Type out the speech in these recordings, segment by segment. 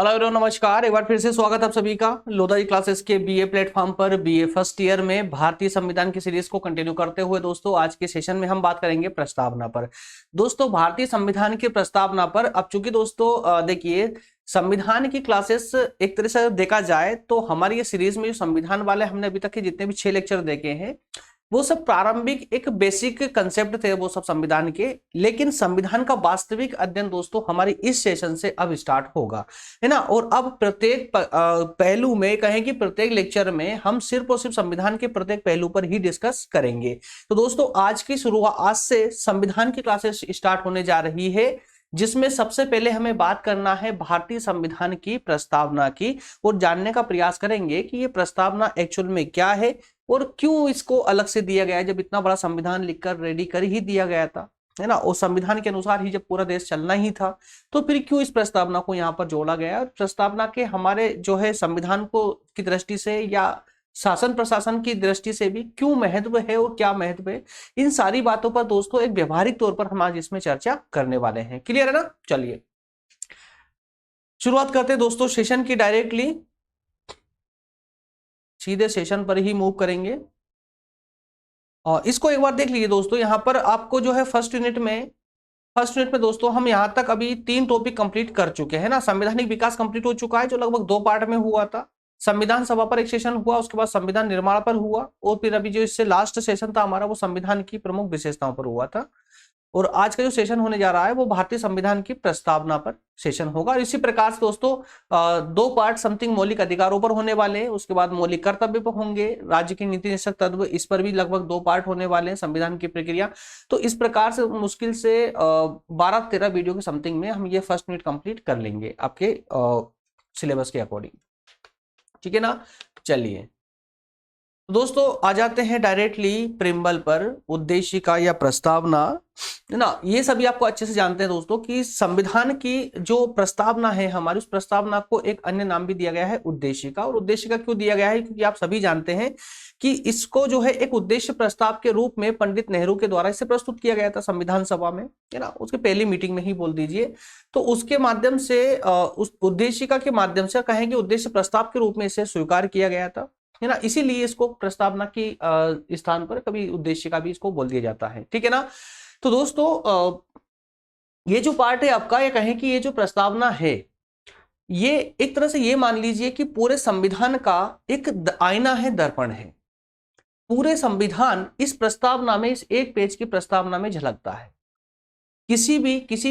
Hello everyone, नमस्कार। एक बार फिर से स्वागत है आप सभी का लोधा जी क्लासेस के बीए प्लेटफॉर्म पर। बीए फर्स्ट ईयर में भारतीय संविधान की सीरीज को कंटिन्यू करते हुए दोस्तों आज के सेशन में हम बात करेंगे प्रस्तावना पर। दोस्तों भारतीय संविधान की प्रस्तावना पर अब चूंकि दोस्तों देखिए संविधान की क्लासेस एक तरह से देखा जाए तो हमारी ये सीरीज में जो संविधान वाले हमने अभी तक के जितने भी 6 लेक्चर देखे हैं वो सब प्रारंभिक एक बेसिक कंसेप्ट थे वो सब संविधान के। लेकिन संविधान का वास्तविक अध्ययन दोस्तों हमारी इस सेशन से अब स्टार्ट होगा, है ना। और अब प्रत्येक पहलू में कहें कि प्रत्येक लेक्चर में हम सिर्फ और सिर्फ संविधान के प्रत्येक पहलू पर ही डिस्कस करेंगे। तो दोस्तों आज की शुरुआत आज से संविधान की क्लासेस स्टार्ट होने जा रही है, जिसमें सबसे पहले हमें बात करना है भारतीय संविधान की प्रस्तावना की और जानने का प्रयास करेंगे कि ये प्रस्तावना एक्चुअल में क्या है और क्यों इसको अलग से दिया गया है। जब इतना बड़ा संविधान लिखकर रेडी कर ही दिया गया था, है ना, और संविधान के अनुसार ही जब पूरा देश चलना ही था, तो फिर क्यों इस प्रस्तावना को यहाँ पर जोड़ा गया। और प्रस्तावना के हमारे जो है संविधान को की दृष्टि से या शासन प्रशासन की दृष्टि से भी क्यों महत्व है और क्या महत्व है, इन सारी बातों पर दोस्तों एक व्यवहारिक तौर पर हम आज इसमें चर्चा करने वाले हैं। क्लियर है ना। चलिए शुरुआत करते हैं दोस्तों सेशन की। डायरेक्टली सीधे सेशन पर ही मूव करेंगे और इसको एक बार देख लीजिए दोस्तों। यहां पर आपको जो है फर्स्ट यूनिट में दोस्तों हम यहां तक अभी 3 टॉपिक कंप्लीट कर चुके हैं ना। संवैधानिक विकास कंप्लीट हो चुका है जो लगभग 2 पार्ट में हुआ था। संविधान सभा पर एक सेशन हुआ, उसके बाद संविधान निर्माण पर हुआ और फिर अभी जो इससे लास्ट सेशन था हमारा वो संविधान की प्रमुख विशेषताओं पर हुआ था। और आज का जो सेशन होने जा रहा है वो भारतीय संविधान की प्रस्तावना पर सेशन होगा। और इसी प्रकार से दोस्तों 2 पार्ट समथिंग मौलिक अधिकारों पर होने वाले हैं, उसके बाद मौलिक कर्तव्य पर होंगे, राज्य की नीति निश्चय तत्व, इस पर भी लगभग 2 पार्ट होने वाले हैं, संविधान की प्रक्रिया। तो इस प्रकार से मुश्किल से 12-13 वीडियो के समथिंग में हम ये फर्स्ट यूनिट कंप्लीट कर लेंगे आपके सिलेबस के अकॉर्डिंग, ठीक है ना। चलिए दोस्तों आ जाते हैं डायरेक्टली प्रिम्बल पर। उद्देशिका या प्रस्तावना, है ना, ये सभी आपको अच्छे से जानते हैं दोस्तों कि संविधान की जो प्रस्तावना है हमारी, उस प्रस्तावना को एक अन्य नाम भी दिया गया है उद्देशिका। और उद्देशिका क्यों दिया गया है, क्योंकि आप सभी जानते हैं कि इसको जो है एक उद्देश्य प्रस्ताव के रूप में पंडित नेहरू के द्वारा इसे प्रस्तुत किया गया था संविधान सभा में, है ना, उसके पहली मीटिंग में ही बोल दीजिए। तो उसके माध्यम से उस उद्देशिका के माध्यम से कहेंगे उद्देश्य प्रस्ताव के रूप में इसे स्वीकार किया गया था, है ना। इसीलिए इसको प्रस्तावना की स्थान पर कभी उद्देशिका भी इसको बोल दिया जाता है, ठीक है ना। तो दोस्तों ये जो पार्ट है आपका, ये कहें कि ये जो प्रस्तावना है ये एक तरह से ये मान लीजिए कि पूरे संविधान का एक आईना है, दर्पण है। पूरे संविधान इस प्रस्तावना में, इस एक पेज की प्रस्तावना में झलकता है। किसी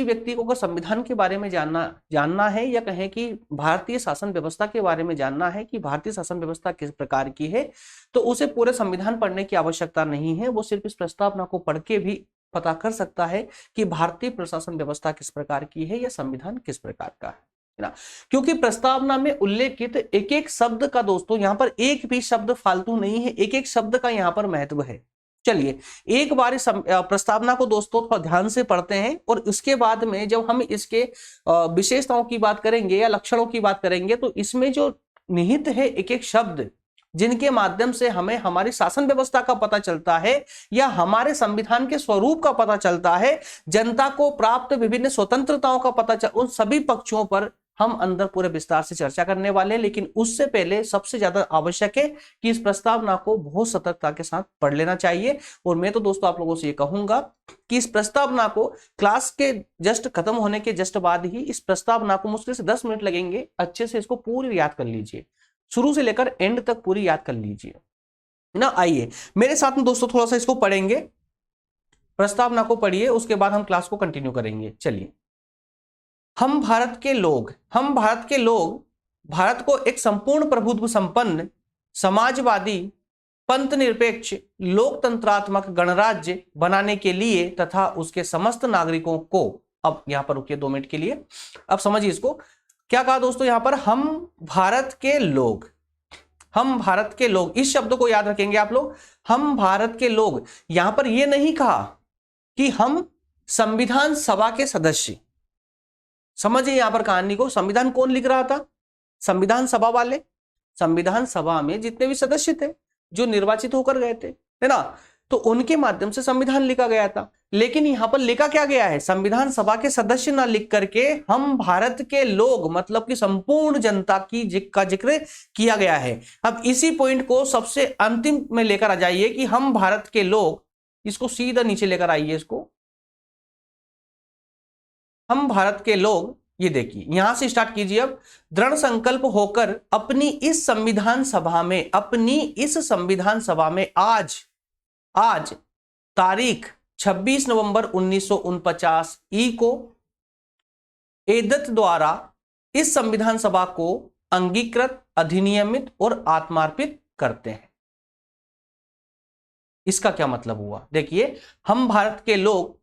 व्यक्ति को अगर संविधान के बारे में जानना है या कहें कि भारतीय शासन व्यवस्था के बारे में जानना है कि भारतीय शासन व्यवस्था किस प्रकार की है, तो उसे पूरे संविधान पढ़ने की आवश्यकता नहीं है। वो सिर्फ इस प्रस्तावना को पढ़ के भी पता कर सकता है कि भारतीय प्रशासन व्यवस्था किस प्रकार की है या संविधान किस प्रकार का है ना। क्योंकि प्रस्तावना में उल्लेखित एक एक शब्द का दोस्तों यहाँ पर एक भी शब्द फालतू नहीं है, एक एक शब्द का यहाँ पर महत्व है। चलिए एक बार इस प्रस्तावना को दोस्तों थोड़ा ध्यान से पढ़ते हैं और उसके बाद में जब हम इसके विशेषताओं की बात करेंगे या लक्षणों की बात करेंगे तो इसमें जो निहित है एक एक शब्द, जिनके माध्यम से हमें हमारी शासन व्यवस्था का पता चलता है या हमारे संविधान के स्वरूप का पता चलता है, जनता को प्राप्त विभिन्न स्वतंत्रताओं का पता उन सभी पक्षों पर हम अंदर पूरे विस्तार से चर्चा करने वाले हैं। लेकिन उससे पहले सबसे ज्यादा आवश्यक है कि इस प्रस्तावना को बहुत सतर्कता के साथ पढ़ लेना चाहिए। और मैं तो दोस्तों आप लोगों से ये कहूंगा कि इस प्रस्तावना को क्लास के जस्ट खत्म होने के जस्ट बाद ही इस प्रस्तावना को मुश्किल से 10 मिनट लगेंगे, अच्छे से इसको पूरी याद कर लीजिए, शुरू से लेकर एंड तक पूरी याद कर लीजिए ना। आइए मेरे साथ में दोस्तों थोड़ा सा इसको पढ़ेंगे, प्रस्तावना को पढ़िए, उसके बाद हम क्लास को कंटिन्यू करेंगे। चलिए। हम भारत के लोग भारत को एक संपूर्ण प्रभुत्व संपन्न समाजवादी पंथ निरपेक्ष लोकतंत्रात्मक गणराज्य बनाने के लिए तथा उसके समस्त नागरिकों को, अब यहां पर रुकिए 2 मिनट के लिए, अब समझिए इसको क्या कहा दोस्तों। यहां पर हम भारत के लोग, इस शब्द को याद रखेंगे आप लोग, हम भारत के लोग। यहां पर यह नहीं कहा कि हम संविधान सभा के सदस्य, समझिए यहां पर कहानी को। संविधान कौन लिख रहा था, संविधान सभा वाले। संविधान सभा में जितने भी सदस्य थे जो निर्वाचित होकर गए थे, है ना, तो उनके माध्यम से संविधान लिखा गया था। लेकिन यहां पर लिखा क्या गया है, संविधान सभा के सदस्य ना लिख करके हम भारत के लोग मतलब कि संपूर्ण जनता का जिक्र किया गया है। अब इसी पॉइंट को सबसे अंतिम में लेकर आ जाइए कि हम भारत के लोग, इसको सीधा नीचे लेकर आइए, इसको हम भारत के लोग, ये देखिए यहां से स्टार्ट कीजिए। अब दृढ़ संकल्प होकर अपनी इस संविधान सभा में आज तारीख 26 नवंबर 1949 ई को एदत द्वारा इस संविधान सभा को अंगीकृत, अधिनियमित और आत्मार्पित करते हैं। इसका क्या मतलब हुआ, देखिए हम भारत के लोग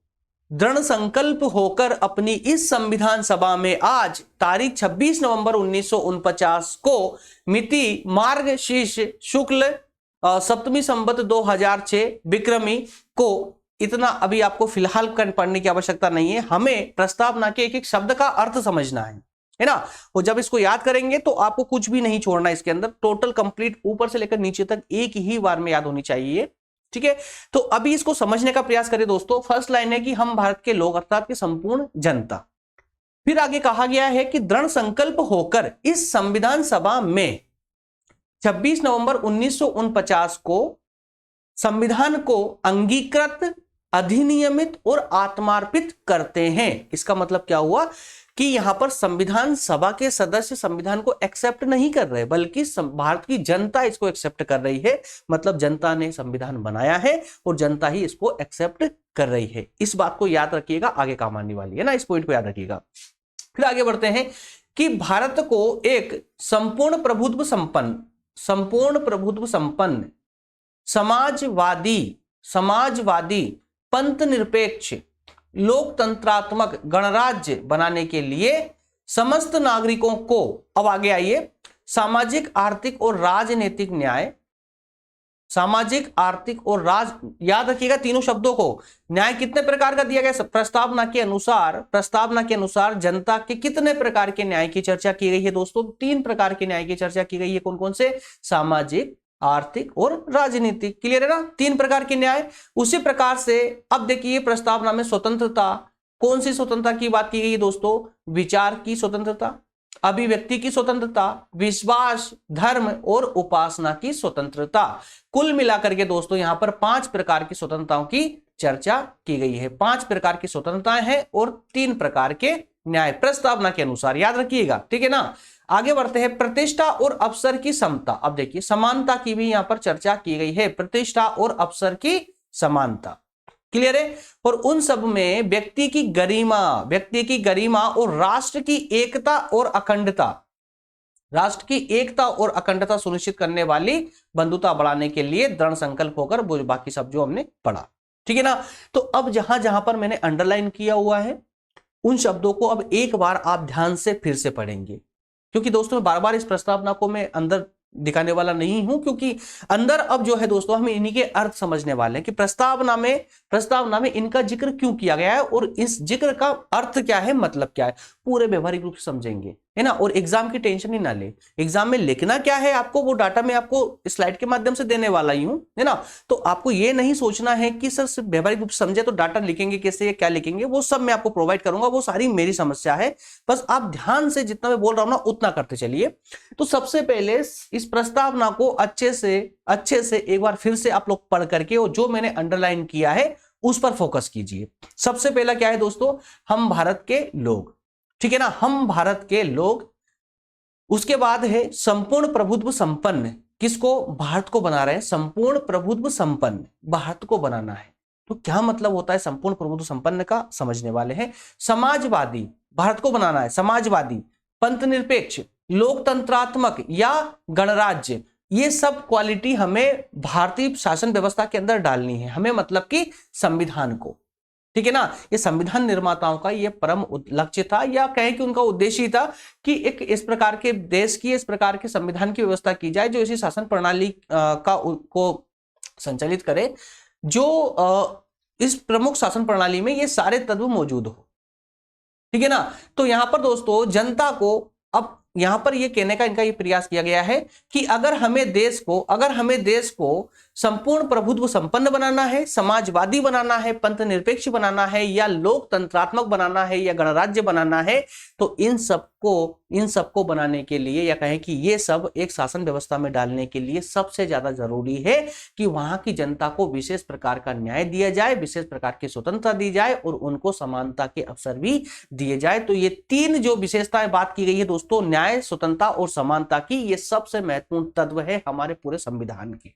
दृढ़ संकल्प होकर अपनी इस संविधान सभा में आज तारीख 26 नवंबर 1949 को मिति मार्गशीर्ष शुक्ल सप्तमी संवत 2006 विक्रमी को, इतना अभी आपको फिलहाल पढ़ने की आवश्यकता नहीं है, हमें प्रस्तावना के एक एक शब्द का अर्थ समझना है ना। और जब इसको याद करेंगे तो आपको कुछ भी नहीं छोड़ना, इसके अंदर टोटल कंप्लीट ऊपर से लेकर नीचे तक एक ही बार में याद होनी चाहिए, ठीक है। तो अभी इसको समझने का प्रयास करें दोस्तों। फर्स्ट लाइन है कि हम भारत के लोग अर्थात कि संपूर्ण जनता। फिर आगे कहा गया है कि दृढ़ संकल्प होकर इस संविधान सभा में 26 नवंबर 1949 को संविधान को अंगीकृत, अधिनियमित और आत्मार्पित करते हैं। इसका मतलब क्या हुआ कि यहां पर संविधान सभा के सदस्य संविधान को एक्सेप्ट नहीं कर रहे, बल्कि भारत की जनता इसको एक्सेप्ट कर रही है। मतलब जनता ने संविधान बनाया है और जनता ही इसको एक्सेप्ट कर रही है। इस बात को याद रखिएगा, आगे काम आने वाली है ना, इस पॉइंट को याद रखिएगा। फिर आगे बढ़ते हैं कि भारत को एक संपूर्ण प्रभुत्व संपन्न समाजवादी पंथ निरपेक्ष लोकतंत्रात्मक गणराज्य बनाने के लिए समस्त नागरिकों को, अब आगे आइए, सामाजिक आर्थिक और राजनीतिक न्याय, सामाजिक आर्थिक और याद रखिएगा तीनों शब्दों को। न्याय कितने प्रकार का दिया गया, प्रस्तावना के अनुसार जनता के कितने प्रकार के न्याय की चर्चा की गई है दोस्तों, 3 प्रकार के न्याय की चर्चा की गई है। कौन कौन से, सामाजिक, आर्थिक और राजनीतिक। क्लियर है ना, 3 प्रकार के न्याय। उसी प्रकार से अब देखिए प्रस्तावना में स्वतंत्रता, कौन सी स्वतंत्रता की बात की गई है दोस्तों, विचार की स्वतंत्रता, अभिव्यक्ति की स्वतंत्रता, विश्वास, धर्म और उपासना की स्वतंत्रता। कुल मिलाकर के दोस्तों यहां पर 5 प्रकार की स्वतंत्रताओं की चर्चा की गई है। 5 प्रकार की स्वतंत्रताएं हैं और 3 प्रकार के न्याय प्रस्तावना के अनुसार, याद रखिएगा, ठीक है ना। आगे बढ़ते हैं, प्रतिष्ठा और अवसर की समता। अब देखिए समानता की भी यहां पर चर्चा की गई है, प्रतिष्ठा और अवसर की समानता। क्लियर है। और उन सब में व्यक्ति की गरिमा और राष्ट्र की एकता और अखंडता सुनिश्चित करने वाली बंधुता बढ़ाने के लिए दृढ़ संकल्प होकर, वो बाकी सब जो हमने पढ़ा, ठीक है ना। तो अब जहां जहां पर मैंने अंडरलाइन किया हुआ है उन शब्दों को अब एक बार आप ध्यान से फिर से पढ़ेंगे, क्योंकि दोस्तों बार बार इस प्रस्तावना को मैं अंदर दिखाने वाला नहीं हूं, क्योंकि अंदर अब जो है दोस्तों हम इन्हीं के अर्थ समझने वाले हैं कि प्रस्तावना में इनका जिक्र क्यों किया गया है और इस जिक्र का अर्थ क्या है, मतलब क्या है, पूरे व्यवहारिक रूप से समझेंगे, है ना। और एग्जाम की टेंशन ही ना ले, एग्जाम में लिखना क्या है आपको, वो डाटा मैं आपको स्लाइड के माध्यम से देने वाला ही हूं, है ना। तो आपको ये नहीं सोचना है कि सर सिर्फ व्यवहारिक रूप से समझे तो डाटा लिखेंगे कैसे, क्या लिखेंगे, वो सब मैं आपको प्रोवाइड करूंगा, वो सारी मेरी समस्या है। बस आप ध्यान से जितना मैं बोल रहा हूं ना उतना करते चलिए। तो सबसे पहले इस प्रस्तावना को अच्छे से एक बार फिर से आप लोग पढ़ करके और जो मैंने अंडरलाइन किया है उस पर फोकस कीजिए। सबसे पहला क्या है दोस्तों, हम भारत के लोग, ठीक है ना, हम भारत के लोग। उसके बाद है संपूर्ण प्रभुत्व संपन्न, किसको, भारत को बना रहे हैं, संपूर्ण प्रभुत्व संपन्न भारत को बनाना है। तो क्या मतलब होता है संपूर्ण प्रभुत्व संपन्न का, समझने वाले हैं। समाजवादी, भारत को बनाना है समाजवादी, पंथ निरपेक्ष, लोकतंत्रात्मक या गणराज्य, ये सब क्वालिटी हमें भारतीय शासन व्यवस्था के अंदर डालनी है, हमें मतलब कि संविधान को, ठीक है ना। ये संविधान निर्माताओं का ये परम लक्ष्य था, या कहें कि उनका उद्देश्य ही था कि एक इस प्रकार के देश की, इस प्रकार के संविधान की व्यवस्था की जाए जो इसी शासन प्रणाली को संचालित करे, जो इस प्रमुख शासन प्रणाली में ये सारे तत्व मौजूद हो, ठीक है ना। तो यहां पर दोस्तों जनता को, अब यहां पर ये कहने का इनका ये प्रयास किया गया है कि अगर हमें देश को संपूर्ण प्रभुत्व संपन्न बनाना है, समाजवादी बनाना है, पंथ निरपेक्ष बनाना है, या लोकतंत्रात्मक बनाना है, या गणराज्य बनाना है, तो इन सबको बनाने के लिए, या कहें कि ये सब एक शासन व्यवस्था में डालने के लिए सबसे ज्यादा जरूरी है कि वहां की जनता को विशेष प्रकार का न्याय दिया जाए, विशेष प्रकार की स्वतंत्रता दी जाए और उनको समानता के अवसर भी दिए जाए। तो ये तीन जो विशेषताएं बात की गई है दोस्तों, न्याय, स्वतंत्रता और समानता की, ये सबसे महत्वपूर्ण तत्व है हमारे पूरे संविधान के,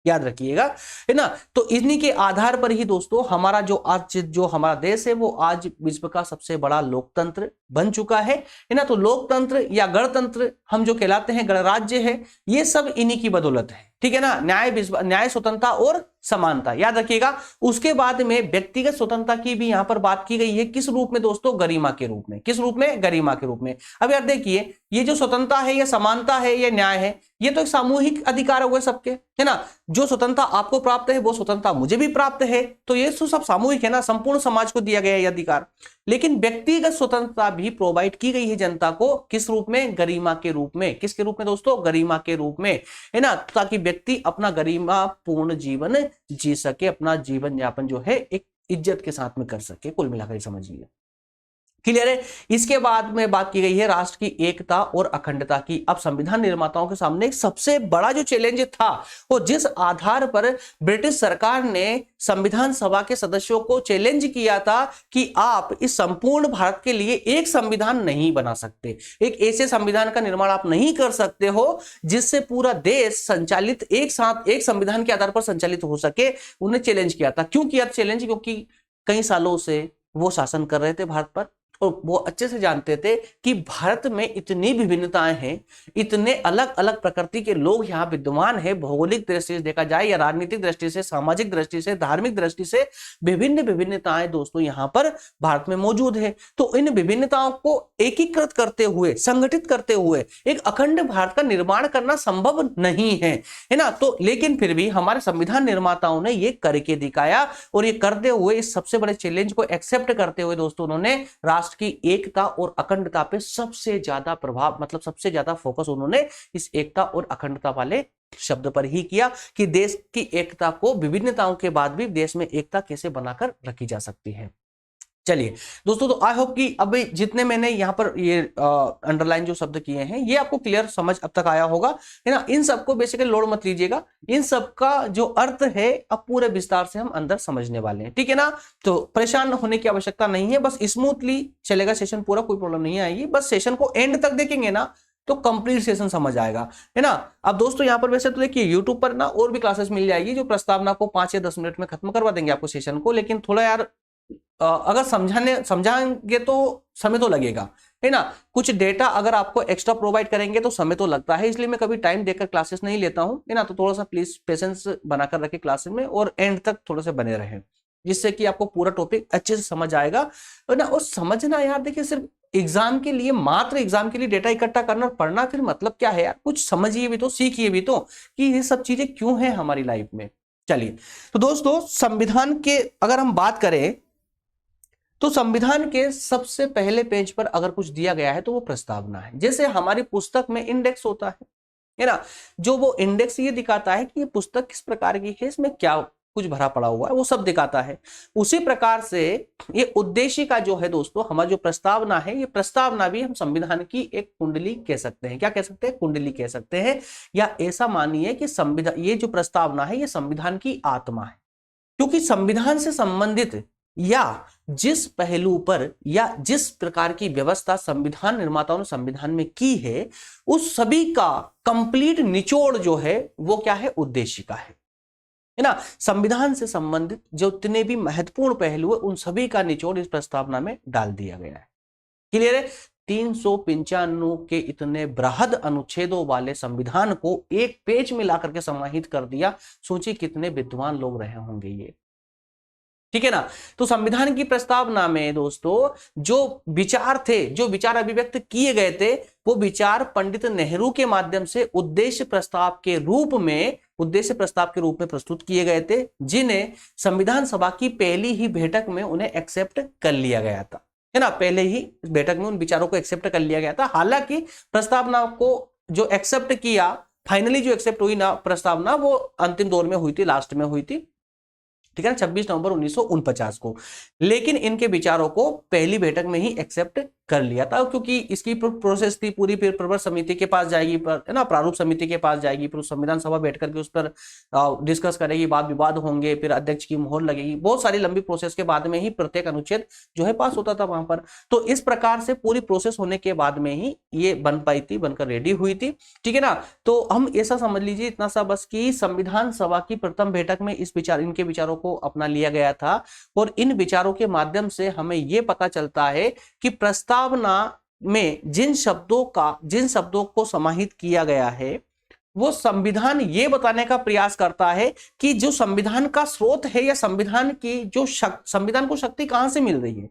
याद रखिएगा, है ना। तो इन्हीं के आधार पर ही दोस्तों हमारा जो हमारा देश है वो आज विश्व का सबसे बड़ा लोकतंत्र बन चुका है ना। तो लोकतंत्र या गणतंत्र हम जो कहलाते हैं, गणराज्य है, ये सब इन्हीं की बदौलत है, ठीक है ना। न्याय, स्वतंत्रता और समानता, याद रखिएगा। उसके बाद में व्यक्तिगत स्वतंत्रता की भी यहां पर बात की गई है, किस रूप में दोस्तों, गरिमा के रूप में। किस रूप में? गरिमा के रूप में। अब यार देखिए, ये जो स्वतंत्रता है, ये समानता है, ये न्याय है, ये तो एक सामूहिक अधिकार हुए सबके, है ना। जो स्वतंत्रता आपको प्राप्त है वो स्वतंत्रता मुझे भी प्राप्त है, तो ये तो सब सामूहिक है ना, संपूर्ण समाज को दिया गया है अधिकार। लेकिन व्यक्तिगत स्वतंत्रता भी प्रोवाइड की गई है जनता को, किस रूप में? गरिमा के रूप में। किसके रूप में दोस्तों? गरिमा के रूप में, है ना, ताकि व्यक्ति अपना गरिमा पूर्ण जीवन जी सके, अपना जीवन यापन जो है एक इज्जत के साथ में कर सके। कुल मिलाकर समझिए, क्लियर है। इसके बाद में बात की गई है राष्ट्र की एकता और अखंडता की। अब संविधान निर्माताओं के सामने एक सबसे बड़ा जो चैलेंज था, वो जिस आधार पर ब्रिटिश सरकार ने संविधान सभा के सदस्यों को चैलेंज किया था कि आप इस संपूर्ण भारत के लिए एक संविधान नहीं बना सकते, एक ऐसे संविधान का निर्माण आप नहीं कर सकते हो जिससे पूरा देश संचालित एक साथ एक संविधान के आधार पर संचालित हो सके। उन्हें चैलेंज किया था। क्यों किया चैलेंज? क्योंकि कई सालों से वो शासन कर रहे थे भारत पर, और वो अच्छे से जानते थे कि भारत में इतनी विभिन्नताएं हैं, इतने अलग अलग प्रकृति के लोग यहाँ विद्यमान हैं, भौगोलिक दृष्टि से देखा जाए या राजनीतिक दृष्टि से, सामाजिक दृष्टि से, धार्मिक दृष्टि से विभिन्नताएं दोस्तों यहाँ पर भारत में मौजूद है। तो इन विभिन्नताओं को एकीकृत करते हुए, संगठित करते हुए एक अखंड भारत का निर्माण करना संभव नहीं है ना। तो लेकिन फिर भी हमारे संविधान निर्माताओं ने ये करके दिखाया, और ये करते हुए इस सबसे बड़े चैलेंज को एक्सेप्ट करते हुए दोस्तों उन्होंने राष्ट्र की एकता और अखंडता पे सबसे ज्यादा प्रभाव, मतलब सबसे ज्यादा फोकस उन्होंने इस एकता और अखंडता वाले शब्द पर ही किया कि देश की एकता को, विभिन्नताओं के बाद भी देश में एकता कैसे बनाकर रखी जा सकती है। चलिए दोस्तों, तो आई होप कि अब जितने मैंने यहाँ पर ये अंडरलाइन जो शब्द किए हैं, ये आपको क्लियर समझ अब तक आया होगा, है ना। इन सबको बेसिकली लोड मत लीजिएगा, इन सबका जो अर्थ है अब पूरे विस्तार से हम अंदर समझने वाले हैं, ठीक है ना। तो परेशान होने की आवश्यकता नहीं है, बस स्मूथली चलेगा सेशन पूरा, कोई प्रॉब्लम नहीं आएगी। बस सेशन को एंड तक देखेंगे ना तो कंप्लीट सेशन समझ आएगा, है ना। अब दोस्तों यहाँ पर वैसे तो देखिए यूट्यूब पर ना और भी क्लासेस मिल जाएगी जो प्रस्तावना को 5 या 10 मिनट में खत्म करवा देंगे आपको सेशन को, लेकिन थोड़ा यार अगर समझाएंगे तो समय तो लगेगा, है ना। कुछ डेटा अगर आपको एक्स्ट्रा प्रोवाइड करेंगे तो समय तो लगता है, इसलिए मैं कभी टाइम देकर क्लासेस नहीं लेता हूं, है ना। तो थोड़ा सा प्लीज पेशेंस बनाकर रखें क्लासेस में, और एंड तक थोड़ा सा बने रहें, जिससे कि आपको पूरा टॉपिक अच्छे से समझ आएगा, है ना। और समझना यार देखिए, सिर्फ एग्जाम के लिए, मात्र एग्जाम के लिए डेटा इकट्ठा करना पढ़ना फिर मतलब क्या है यार, कुछ समझिए भी तो, सीखिए भी तो कि ये सब चीजें क्यों हैं हमारी लाइफ में। चलिए तो दोस्तों, संविधान के अगर हम बात करें तो संविधान के सबसे पहले पेज पर अगर कुछ दिया गया है तो वो प्रस्तावना है। जैसे हमारी पुस्तक में इंडेक्स होता है ना, जो वो इंडेक्स ये दिखाता है कि ये पुस्तक किस प्रकार की है, इसमें क्या कुछ भरा पड़ा हुआ है, वो सब दिखाता है। उसी प्रकार से ये उद्देश्य का जो है दोस्तों, हमारा जो प्रस्तावना है, ये प्रस्तावना भी हम संविधान की एक कुंडली कह सकते हैं। क्या कह सकते हैं? कुंडली कह सकते हैं। या ऐसा मानिए कि संविधान, ये जो प्रस्तावना है ये संविधान की आत्मा है, क्योंकि संविधान से संबंधित या जिस पहलू पर या जिस प्रकार की व्यवस्था संविधान निर्माताओं ने संविधान में की है, उस सभी का कंप्लीट निचोड़ जो है वो क्या है? उद्देश्य का है ना। संविधान से संबंधित जो जितने भी महत्वपूर्ण पहलू है, उन सभी का निचोड़ इस प्रस्तावना में डाल दिया गया है। क्लियर है? 395 के इतने बृहद अनुच्छेदों वाले संविधान को एक पेज में लाकर के समाहित कर दिया। सोचिए कितने विद्वान लोग रहे होंगे ये, ठीक है ना। तो संविधान की प्रस्तावना में दोस्तों जो विचार थे, जो विचार अभिव्यक्त किए गए थे, वो विचार पंडित नेहरू के माध्यम से उद्देश्य प्रस्ताव के रूप में प्रस्तुत किए गए थे, जिन्हें संविधान सभा की पहली ही बैठक में उन्हें एक्सेप्ट कर लिया गया था। है ना, पहले ही इस बैठक में उन विचारों को एक्सेप्ट कर लिया गया था। हालांकि प्रस्तावना को जो एक्सेप्ट किया, फाइनली जो एक्सेप्ट हुई ना प्रस्तावना, वो अंतिम दौर में हुई थी, लास्ट में हुई थी, ठीक है ना, 26 नवंबर 1949 को। लेकिन इनके विचारों को पहली बैठक में ही एक्सेप्ट कर लिया था, क्योंकि इसकी प्रोसेस थी पूरी, फिर प्रवर समिति के पास जाएगी, है ना, प्रारूप समिति के पास जाएगी, फिर संविधान सभा बैठ करके उस पर डिस्कस करेगी, वाद विवाद होंगे, फिर अध्यक्ष की मोहर लगेगी, बहुत सारी लंबी प्रोसेस के बाद में ही प्रत्येक अनुच्छेद जो है पास होता था वहां पर। तो इस प्रकार से पूरी प्रोसेस होने के बाद में ही ये बन पाई थी, बनकर रेडी हुई थी, ठीक है ना। तो हम ऐसा समझ लीजिए इतना सा बस कि संविधान सभा की प्रथम बैठक में इनके विचारों को अपना लिया गया था, और इन विचारों के माध्यम से हमें यह पता चलता है कि प्रस्तावना में जिन शब्दों को समाहित किया गया है, वो संविधान ये बताने का प्रयास करता है कि जो संविधान का स्रोत है, या संविधान की जो संविधान को शक्ति कहां से मिल रही है,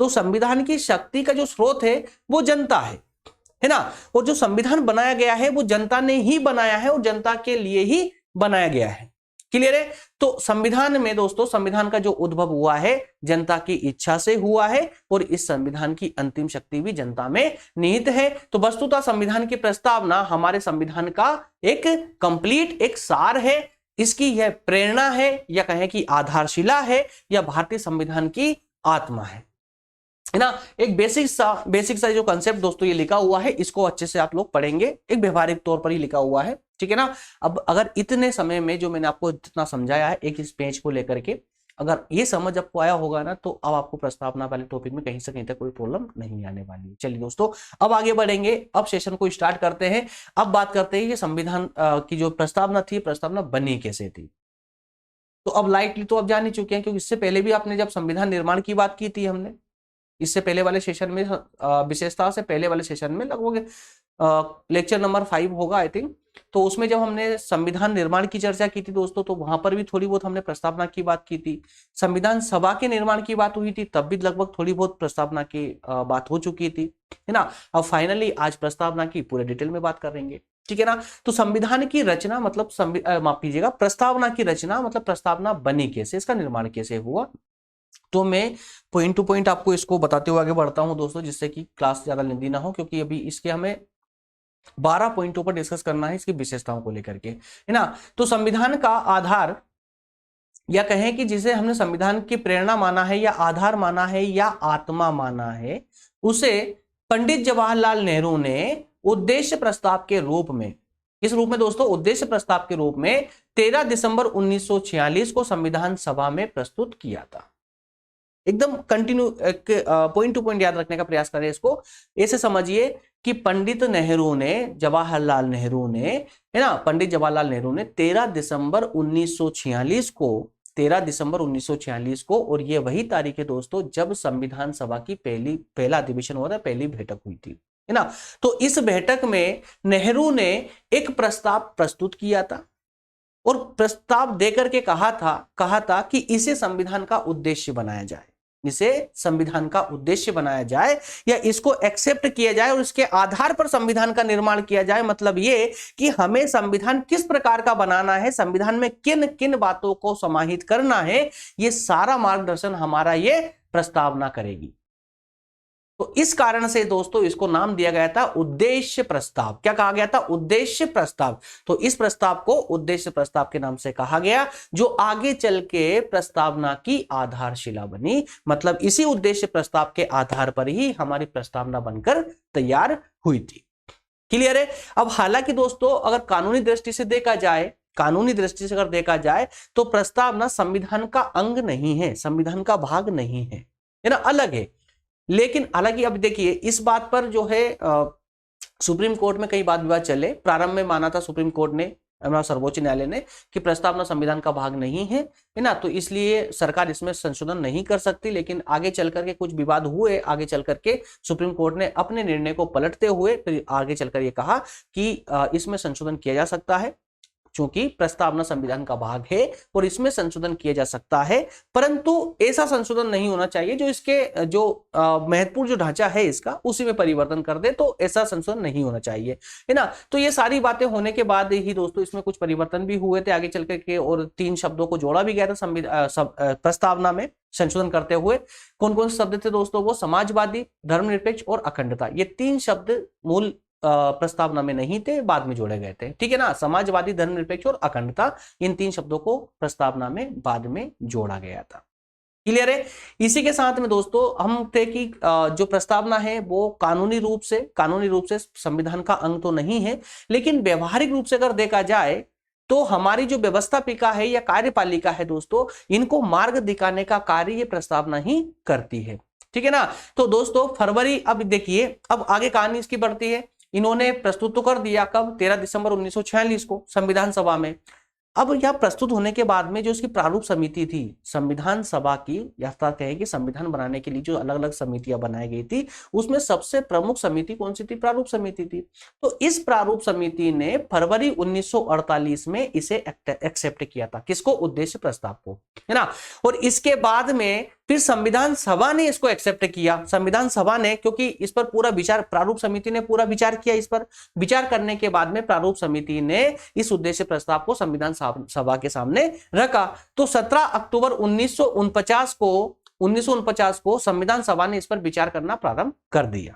तो संविधान की शक्ति का जो स्रोत है वो जनता है ना, और जो संविधान बनाया गया है वो जनता ने ही बनाया है और जनता के लिए ही बनाया गया है। क्लियर है। तो संविधान में दोस्तों, संविधान का जो उद्भव हुआ है जनता की इच्छा से हुआ है, और इस संविधान की अंतिम शक्ति भी जनता में निहित है। तो वस्तुतः संविधान की प्रस्तावना हमारे संविधान का एक कंप्लीट एक सार है, इसकी यह प्रेरणा है, या कहें कि आधारशिला है, या भारतीय संविधान की आत्मा है ना। एक बेसिक सा जो कंसेप्ट दोस्तों ये लिखा हुआ है, इसको अच्छे से आप लोग पढ़ेंगे, एक व्यवहारिक तौर पर ही लिखा हुआ है, ठीक है ना। अब अगर इतने समय में जो मैंने आपको जितना समझाया है एक इस पेज को लेकर के, अगर ये समझ आपको आया होगा ना, तो अब आपको प्रस्तावना वाले टॉपिक में कहीं से कहीं तक कोई प्रॉब्लम नहीं आने वाली है। चलिए दोस्तों, अब आगे बढ़ेंगे, अब सेशन को स्टार्ट करते हैं। अब बात करते हैं कि संविधान की जो प्रस्तावना थी, प्रस्तावना बनी कैसे थी। तो अब लाइटली तो आप जान ही चुके हैं, क्योंकि इससे पहले भी आपने जब संविधान निर्माण की बात की थी, हमने इससे पहले वाले सेशन में, विशेषता से पहले वाले सेशन में, लगभग लेक्चर नंबर 5 होगा आई थिंक, तो उसमें जब हमने संविधान निर्माण की चर्चा की थी दोस्तों, तो वहां पर भी थोड़ी बहुत हमने प्रस्तावना की बात की थी। संविधान सभा के निर्माण की बात हुई थी, तब भी लगभग थोड़ी बहुत प्रस्तावना की बात हो चुकी थी, है ना। अब फाइनली आज प्रस्तावना की पूरे डिटेल में बात करेंगे, ठीक है ना। तो संविधान की रचना मतलब माफ कीजिएगा, प्रस्तावना की रचना मतलब प्रस्तावना बनी कैसे, इसका निर्माण कैसे हुआ। तो मैं पॉइंट टू पॉइंट आपको इसको बताते हुए आगे बढ़ता हूं दोस्तों, जिससे कि क्लास ज्यादा लेंदी ना हो, क्योंकि अभी इसके हमें 12 पॉइंटों पर डिस्कस करना है, इसकी विशेषताओं को लेकर के, है ना। तो संविधान का आधार, या कहें कि जिसे हमने संविधान की प्रेरणा माना है, या आधार माना है, या आत्मा माना है, उसे पंडित जवाहरलाल नेहरू ने उद्देश्य प्रस्ताव के रूप में, किस रूप में दोस्तों, उद्देश्य प्रस्ताव के रूप में 13 दिसंबर 1946 को संविधान सभा में प्रस्तुत किया था। एकदम कंटिन्यू पॉइंट टू पॉइंट याद रखने का प्रयास करें इसको। ऐसे समझिए कि पंडित नेहरू ने, जवाहरलाल नेहरू ने, है ना, पंडित जवाहरलाल नेहरू ने 13 दिसंबर 1946 को, 13 दिसंबर 1946 को, और ये वही तारीख है दोस्तों जब संविधान सभा की पहला अधिवेशन हुआ था, पहली बैठक हुई थी, है ना। तो इस बैठक में नेहरू ने एक प्रस्ताव प्रस्तुत किया था, और प्रस्ताव देकर के कहा था कि इसे संविधान का उद्देश्य बनाया जाए, इसे संविधान का उद्देश्य बनाया जाए, या इसको एक्सेप्ट किया जाए, और इसके आधार पर संविधान का निर्माण किया जाए। मतलब ये कि हमें संविधान किस प्रकार का बनाना है, संविधान में किन किन बातों को समाहित करना है, ये सारा मार्गदर्शन हमारा ये प्रस्तावना करेगी। तो इस कारण से दोस्तों इसको नाम दिया गया था उद्देश्य प्रस्ताव। क्या कहा गया था? उद्देश्य प्रस्ताव। तो इस प्रस्ताव को उद्देश्य प्रस्ताव के नाम से कहा गया, जो आगे चल के प्रस्तावना की आधारशिला बनी। मतलब इसी उद्देश्य प्रस्ताव के आधार पर ही हमारी प्रस्तावना बनकर तैयार हुई थी। क्लियर है। अब हालांकि दोस्तों अगर कानूनी दृष्टि से देखा जाए, कानूनी दृष्टि से अगर देखा जाए तो प्रस्तावना संविधान का अंग नहीं है, संविधान का भाग नहीं है ना, अलग है। लेकिन हालांकि अब देखिए इस बात पर जो है सुप्रीम कोर्ट में कई वाद विवाद चले। प्रारंभ में माना था सुप्रीम कोर्ट ने, हमारा सर्वोच्च न्यायालय ने, कि प्रस्तावना संविधान का भाग नहीं है ना, तो इसलिए सरकार इसमें संशोधन नहीं कर सकती। लेकिन आगे चल करके कुछ विवाद हुए, आगे चल करके सुप्रीम कोर्ट ने अपने निर्णय को पलटते हुए फिर आगे चलकर ये कहा कि इसमें संशोधन किया जा सकता है, चूंकि प्रस्तावना संविधान का भाग है और इसमें संशोधन किया जा सकता है। परंतु ऐसा संशोधन नहीं होना चाहिए जो इसके जो महत्वपूर्ण जो ढांचा है इसका उसी में परिवर्तन कर दे, तो ऐसा संशोधन नहीं होना चाहिए, है ना। तो ये सारी बातें होने के बाद ही दोस्तों इसमें कुछ परिवर्तन भी हुए थे आगे चल के, और 3 शब्दों को जोड़ा भी गया था प्रस्तावना में। संशोधन करते हुए। कौन कौन से शब्द थे दोस्तों? वो समाजवादी, धर्मनिरपेक्ष और अखंडता, ये 3 शब्द मूल प्रस्तावना में नहीं थे, बाद में जोड़े गए थे। ठीक है ना, समाजवादी, धर्मनिरपेक्ष और अखंडता, इन 3 शब्दों को प्रस्तावना में बाद में जोड़ा गया था। क्लियर है? इसी के साथ में दोस्तों हम थे कि जो प्रस्तावना है वो कानूनी रूप से संविधान का अंग तो नहीं है, लेकिन व्यवहारिक रूप से अगर देखा जाए तो हमारी जो व्यवस्थापिका है या कार्यपालिका है दोस्तों, इनको मार्ग दिखाने का कार्य ये प्रस्तावना ही करती है। ठीक है ना। तो दोस्तों फरवरी, अब देखिए अब आगे कहानी इसकी बढ़ती है। इन्होंने प्रस्तुत तो कर दिया, कब? 13 दिसंबर 1946 को संविधान सभा में। अब यह प्रस्तुत होने के बाद में जो इसकी प्रारूप समिति थी संविधान सभा की, या कहें कि संविधान बनाने के लिए जो अलग अलग समितियां बनाई गई थी, उसमें सबसे प्रमुख समिति कौन सी थी? प्रारूप समिति थी। तो इस प्रारूप समिति ने फरवरी 1948 में इसे एक्सेप्ट किया था। किसको? उद्देश्य प्रस्ताव को, है ना। और इसके बाद में फिर संविधान सभा ने इसको एक्सेप्ट किया। संविधान सभा ने, क्योंकि इस पर पूरा विचार, प्रारूप समिति ने पूरा विचार किया, इस पर विचार करने के बाद में प्रारूप समिति ने इस उद्देश्य प्रस्ताव को संविधान सभा के सामने रखा। तो 17 अक्टूबर 1949 को संविधान सभा ने इस पर विचार करना प्रारंभ कर दिया,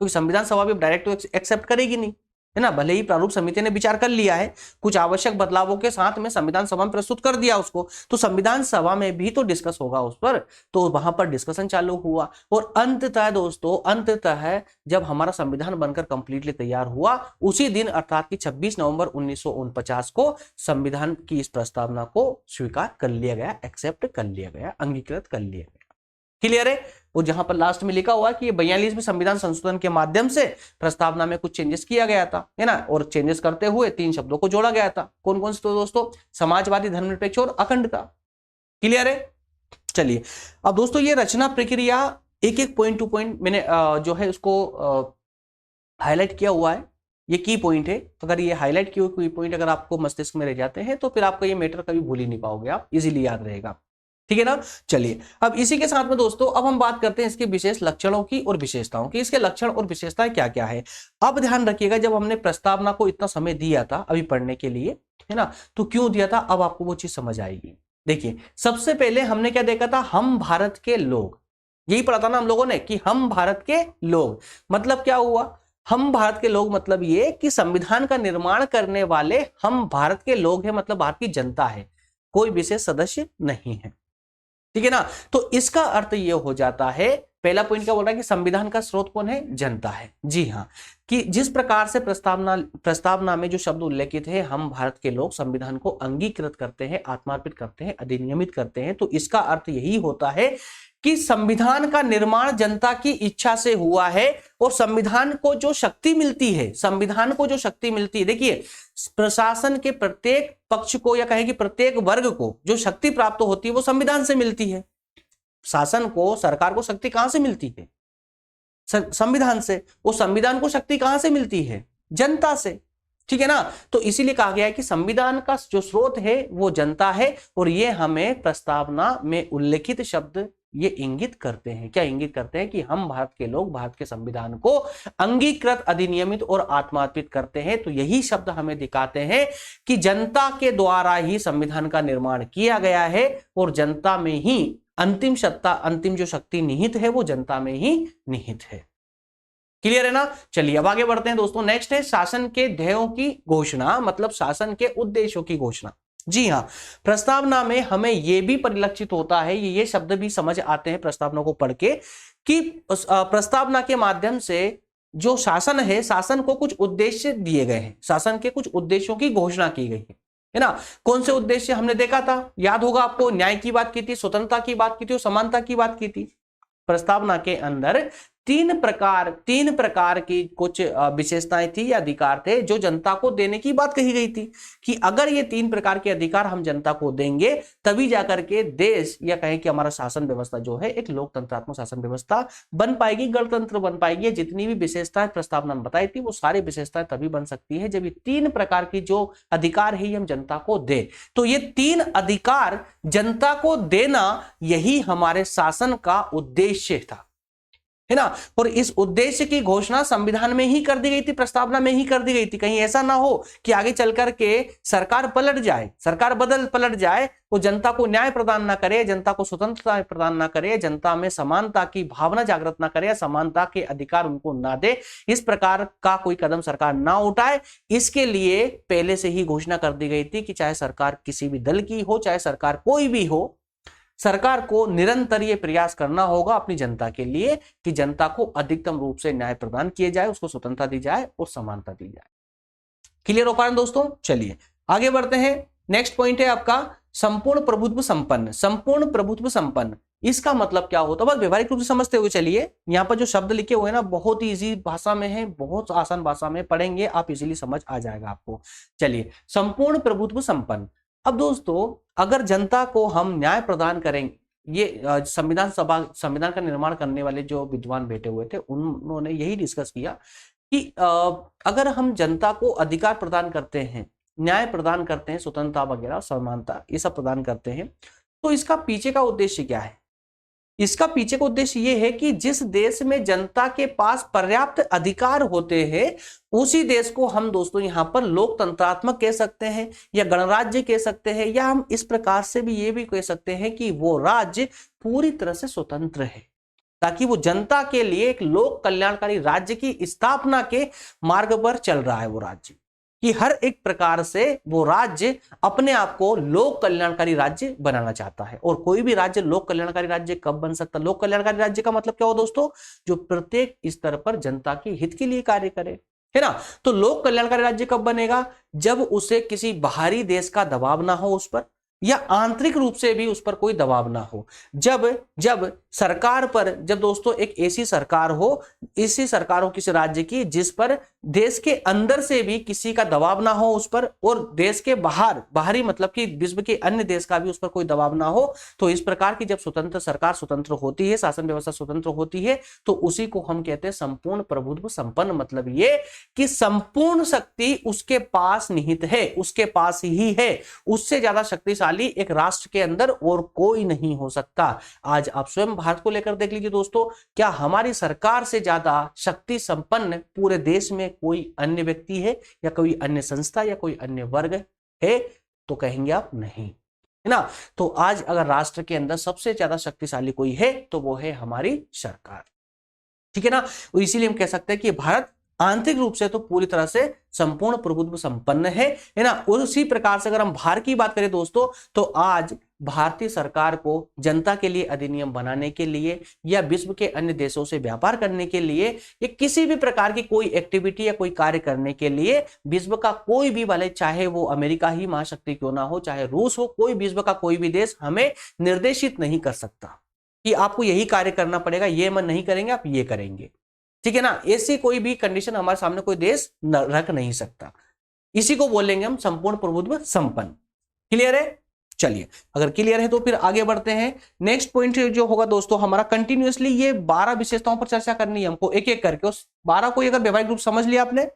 क्योंकि संविधान सभा भी डायरेक्ट तो एक्सेप्ट करेगी नहीं, है ना। भले ही प्रारूप समिति ने विचार कर लिया है, कुछ आवश्यक बदलावों के साथ में संविधान सभा में प्रस्तुत कर दिया उसको, तो संविधान सभा में भी तो डिस्कस होगा उस पर। तो वहां पर डिस्कशन चालू हुआ और अंततः दोस्तों, अंततः जब हमारा संविधान बनकर कंप्लीटली तैयार हुआ, उसी दिन अर्थात कि 26 नवंबर 1949 को संविधान की इस प्रस्तावना को स्वीकार कर लिया गया, एक्सेप्ट कर लिया गया, अंगीकृत कर लिया गया। क्लियर है? और जहां पर लास्ट में लिखा हुआ कि 42वें संविधान संशोधन के माध्यम से प्रस्तावना में कुछ चेंजेस किया गया था, है ना। और चेंजेस करते हुए 3 शब्दों को जोड़ा गया था। कौन कौन से? तो दोस्तों समाजवादी, धर्मनिरपेक्ष और अखंडता। क्लियर है? चलिए अब दोस्तों ये रचना प्रक्रिया एक एक पॉइंट टू पॉइंट मैंने जो है उसको हाईलाइट किया हुआ है। ये की पॉइंट है, अगर ये हाईलाइट किए हुए पॉइंट अगर आपको मस्तिष्क में रह जाते हैं तो फिर आपका ये मैटर कभी भूल ही नहीं पाओगे, आप इजीली याद रहेगा। ठीक है ना। चलिए अब इसी के साथ में दोस्तों अब हम बात करते हैं इसके विशेष लक्षणों की और विशेषताओं की। इसके लक्षण और विशेषताएं क्या क्या है? अब ध्यान रखिएगा, जब हमने प्रस्तावना को इतना समय दिया था अभी पढ़ने के लिए, है ना, तो क्यों दिया था, अब आपको वो चीज समझ आएगी। देखिए सबसे पहले हमने क्या देखा था? हम भारत के लोग, यही पढ़ा था ना हम लोगों ने कि हम भारत के लोग। मतलब क्या हुआ? हम भारत के लोग मतलब ये कि संविधान का निर्माण करने वाले हम भारत के लोग हैं, मतलब भारत की जनता है, कोई विशेष सदस्य नहीं है। ठीक है ना। तो इसका अर्थ यह हो जाता है, पहला पॉइंट क्या बोल रहा है कि संविधान का स्रोत कौन है? जनता है। जी हाँ, कि जिस प्रकार से प्रस्तावना में जो शब्द उल्लेखित है, हम भारत के लोग संविधान को अंगीकृत करते हैं, आत्मार्पित करते हैं, अधिनियमित करते हैं, तो इसका अर्थ यही होता है कि संविधान का निर्माण जनता की इच्छा से हुआ है। और संविधान को जो शक्ति मिलती है, संविधान को जो शक्ति मिलती है, देखिए प्रशासन के प्रत्येक पक्ष को या कहें कि प्रत्येक वर्ग को जो शक्ति प्राप्त होती है वो संविधान से मिलती है। शासन को, सरकार को शक्ति कहां से मिलती है? संविधान से। वो संविधान को शक्ति कहां से मिलती है? जनता से। ठीक है ना। तो इसीलिए कहा गया है कि संविधान का जो स्रोत है वो जनता है। और ये हमें प्रस्तावना में उल्लेखित शब्द ये इंगित करते हैं। क्या इंगित करते हैं? कि हम भारत के लोग भारत के संविधान को अंगीकृत, अधिनियमित और आत्मार्पित करते हैं। तो यही शब्द हमें दिखाते हैं कि जनता के द्वारा ही संविधान का निर्माण किया गया है और जनता में ही अंतिम सत्ता, अंतिम जो शक्ति निहित है वो जनता में ही निहित है। क्लियर है ना। चलिए अब आगे बढ़ते हैं दोस्तों। नेक्स्ट है शासन के ध्येयों की घोषणा, मतलब शासन के उद्देश्यों की घोषणा। जी हाँ, प्रस्तावना में हमें यह भी परिलक्षित होता है, ये शब्द भी समझ आते हैं प्रस्तावना को पढ़ के, कि प्रस्तावना के माध्यम से जो शासन है, शासन को कुछ उद्देश्य दिए गए हैं, शासन के कुछ उद्देश्यों की घोषणा की गई है ना। कौन से उद्देश्य हमने देखा था? याद होगा आपको, न्याय की बात की थी, स्वतंत्रता की बात की थी और समानता की बात की थी। प्रस्तावना के अंदर तीन प्रकार की कुछ विशेषताएं थी या अधिकार थे जो जनता को देने की बात कही गई थी, कि अगर ये 3 प्रकार के अधिकार हम जनता को देंगे तभी जाकर के देश या कहें कि हमारा शासन व्यवस्था जो है एक लोकतंत्रात्मक शासन व्यवस्था बन पाएगी, गणतंत्र बन पाएगी। जितनी भी विशेषताएं प्रस्तावना में बताई थी वो सारी विशेषताएं तभी बन सकती है जब ये 3 प्रकार की जो अधिकार है हम जनता को दे। तो ये 3 अधिकार जनता को देना यही हमारे शासन का उद्देश्य था, है ना। और इस उद्देश्य की घोषणा संविधान में ही कर दी गई थी, प्रस्तावना में ही कर दी गई थी। कहीं ऐसा ना हो कि आगे चल करके सरकार पलट जाए, सरकार पलट जाए, वो जनता को न्याय प्रदान ना करे, जनता को स्वतंत्रता प्रदान ना करे, जनता में समानता की भावना जागृत ना करे, समानता के अधिकार उनको ना दे, इस प्रकार का कोई कदम सरकार ना उठाए। इसके लिए पहले से ही घोषणा कर दी गई थी कि चाहे सरकार किसी भी दल की हो, चाहे सरकार कोई भी हो, सरकार को निरंतर ये प्रयास करना होगा अपनी जनता के लिए कि जनता को अधिकतम रूप से न्याय प्रदान किए जाए, उसको स्वतंत्रता दी जाए और समानता दी जाए। क्लियर हो पा रहा है दोस्तों? चलिए आगे बढ़ते हैं। नेक्स्ट पॉइंट है आपका संपूर्ण प्रभुत्व संपन्न। संपूर्ण प्रभुत्व संपन्न, इसका मतलब क्या होता है? बस व्यवहारिक रूप से समझते हुए चलिए। यहां पर जो शब्द लिखे हुए हैं ना, बहुत ही इजी भाषा में है, बहुत आसान भाषा में पढ़ेंगे आप, इजीली समझ आ जाएगा आपको। चलिए, संपूर्ण प्रभुत्व संपन्न। अब दोस्तों, अगर जनता को हम न्याय प्रदान करेंगे, ये संविधान का निर्माण करने वाले जो विद्वान बैठे हुए थे, उन्होंने यही डिस्कस किया कि अगर हम जनता को अधिकार प्रदान करते हैं, न्याय प्रदान करते हैं, स्वतंत्रता वगैरह, समानता, ये सब प्रदान करते हैं, तो इसका पीछे का उद्देश्य क्या है? इसका पीछे का उद्देश्य यह है कि जिस देश में जनता के पास पर्याप्त अधिकार होते हैं, उसी देश को हम दोस्तों यहां पर लोकतंत्रात्मक कह सकते हैं, या गणराज्य कह सकते हैं, या हम इस प्रकार से भी ये भी कह सकते हैं कि वो राज्य पूरी तरह से स्वतंत्र है, ताकि वो जनता के लिए एक लोक कल्याणकारी राज्य की स्थापना के मार्ग पर चल रहा है। वो राज्य कि हर एक प्रकार से वो राज्य अपने आप को लोक कल्याणकारी राज्य बनाना चाहता है। और कोई भी राज्य लोक कल्याणकारी राज्य कब बन सकता है? लोक कल्याणकारी राज्य का मतलब क्या हो दोस्तों? जो प्रत्येक स्तर पर जनता के हित के लिए कार्य करे, है ना। तो लोक कल्याणकारी राज्य कब बनेगा? जब उसे किसी बाहरी देश का दबाव ना हो उस पर, या आंतरिक रूप से भी उस पर कोई दबाव ना हो। जब सरकार पर, जब दोस्तों एक ऐसी सरकार हो, किसी राज्य की, जिस पर देश के अंदर से भी किसी का दबाव ना हो उस पर, और देश के बाहरी मतलब कि विश्व के अन्य देश का भी उस पर कोई दबाव ना हो। तो इस प्रकार की जब स्वतंत्र सरकार स्वतंत्र होती है, शासन व्यवस्था स्वतंत्र होती है, तो उसी को हम कहते हैं संपूर्ण प्रभुत्व संपन्न। मतलब ये कि संपूर्ण शक्ति उसके पास निहित है, उसके पास ही है। उससे ज्यादा शक्तिशाली एक राष्ट्र के अंदर और कोई नहीं हो सकता। आज आप स्वयं भारत को लेकर देख लीजिए दोस्तों, क्या हमारी सरकार से ज्यादा शक्ति संपन्न पूरे देश में कोई अन्य व्यक्ति है, या कोई अन्य संस्था, या कोई अन्य वर्ग है? तो कहेंगे आप नहीं, है ना। तो आज अगर राष्ट्र के अंदर सबसे ज्यादा शक्तिशाली कोई है, तो वो है हमारी सरकार, ठीक है ना। इसीलिए हम कह सकते हैं कि भारत आंतरिक रूप से तो पूरी तरह से संपूर्ण प्रभुत्व संपन्न है ना। और उसी प्रकार से अगर हम भारत की बात करें दोस्तों, तो आज भारतीय सरकार को जनता के लिए अधिनियम बनाने के लिए, या विश्व के अन्य देशों से व्यापार करने के लिए, या किसी भी प्रकार की कोई एक्टिविटी या कोई कार्य करने के लिए, विश्व का कोई भी वाले, चाहे वो अमेरिका ही महाशक्ति क्यों ना हो, चाहे रूस हो, कोई विश्व का कोई भी देश हमें निर्देशित नहीं कर सकता कि आपको यही कार्य करना पड़ेगा, ये मन नहीं करेंगे आप ये करेंगे, ठीक है ना। ऐसी कोई भी कंडीशन हमारे सामने कोई देश रख नहीं सकता। इसी को बोलेंगे हम संपूर्ण प्रभुत्व संपन्न। क्लियर है? चलिए, अगर क्लियर है तो फिर आगे बढ़ते हैं। नेक्स्ट पॉइंट जो होगा दोस्तों हमारा, कंटिन्यूअसली ये 12 विशेषताओं पर चर्चा करनी है हमको, एक एक करके। उस 12 को अगर व्यवहारिक रूप समझ लिया आपने,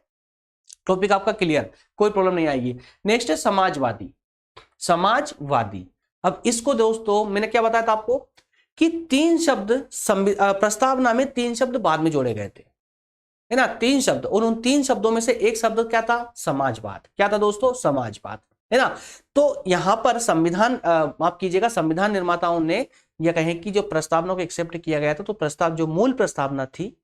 टॉपिक आपका क्लियर, कोई प्रॉब्लम नहीं आएगी। नेक्स्ट है समाजवादी। समाजवादी, अब इसको दोस्तों मैंने क्या बताया था आपको कि 3 शब्द प्रस्तावना में 3 शब्द बाद में जोड़े गए थे, है ना। 3 शब्द, और उन 3 शब्दों में से एक शब्द क्या था? समाजवाद। क्या था दोस्तों? समाजवाद, है ना। तो यहां पर संविधान, माफ कीजिएगा, संविधान निर्माताओं ने यह कहें कि जो प्रस्तावना को एक्सेप्ट किया गया था, तो प्रस्ताव जो मूल प्रस्तावना थी,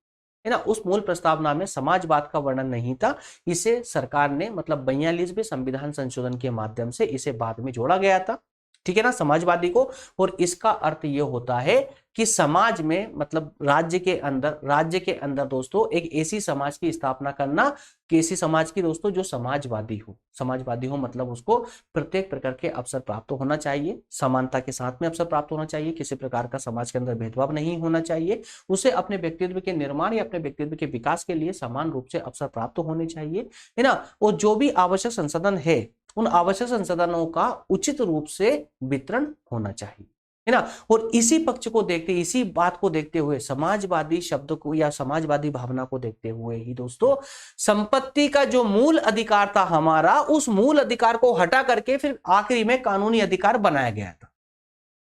है ना, उस मूल प्रस्तावना में समाजवाद का वर्णन नहीं था। इसे सरकार ने मतलब 42वें संविधान संशोधन के माध्यम से इसे बाद में जोड़ा गया था, ठीक है ना, समाजवादी को। और इसका अर्थ यह होता है कि समाज में मतलब राज्य के अंदर दोस्तों एक ऐसी समाज की स्थापना करना, कि ऐसी समाज की दोस्तों जो समाजवादी हो मतलब उसको प्रत्येक प्रकार के अवसर प्राप्त होना चाहिए, समानता के साथ में अवसर प्राप्त होना चाहिए, किसी प्रकार का समाज के अंदर भेदभाव नहीं होना चाहिए, उसे अपने व्यक्तित्व के निर्माण या अपने व्यक्तित्व के विकास के लिए समान रूप से अवसर प्राप्त होने चाहिए, है ना। और जो भी आवश्यक संसाधन है, उन आवश्यक संसाधनों का उचित रूप से वितरण होना चाहिए, है ना। और इसी पक्ष को देखते, इसी बात को देखते हुए, समाजवादी शब्द को या समाजवादी भावना को देखते हुए ही दोस्तों संपत्ति का जो मूल अधिकार था हमारा, उस मूल अधिकार को हटा करके फिर आखिरी में कानूनी अधिकार बनाया गया था,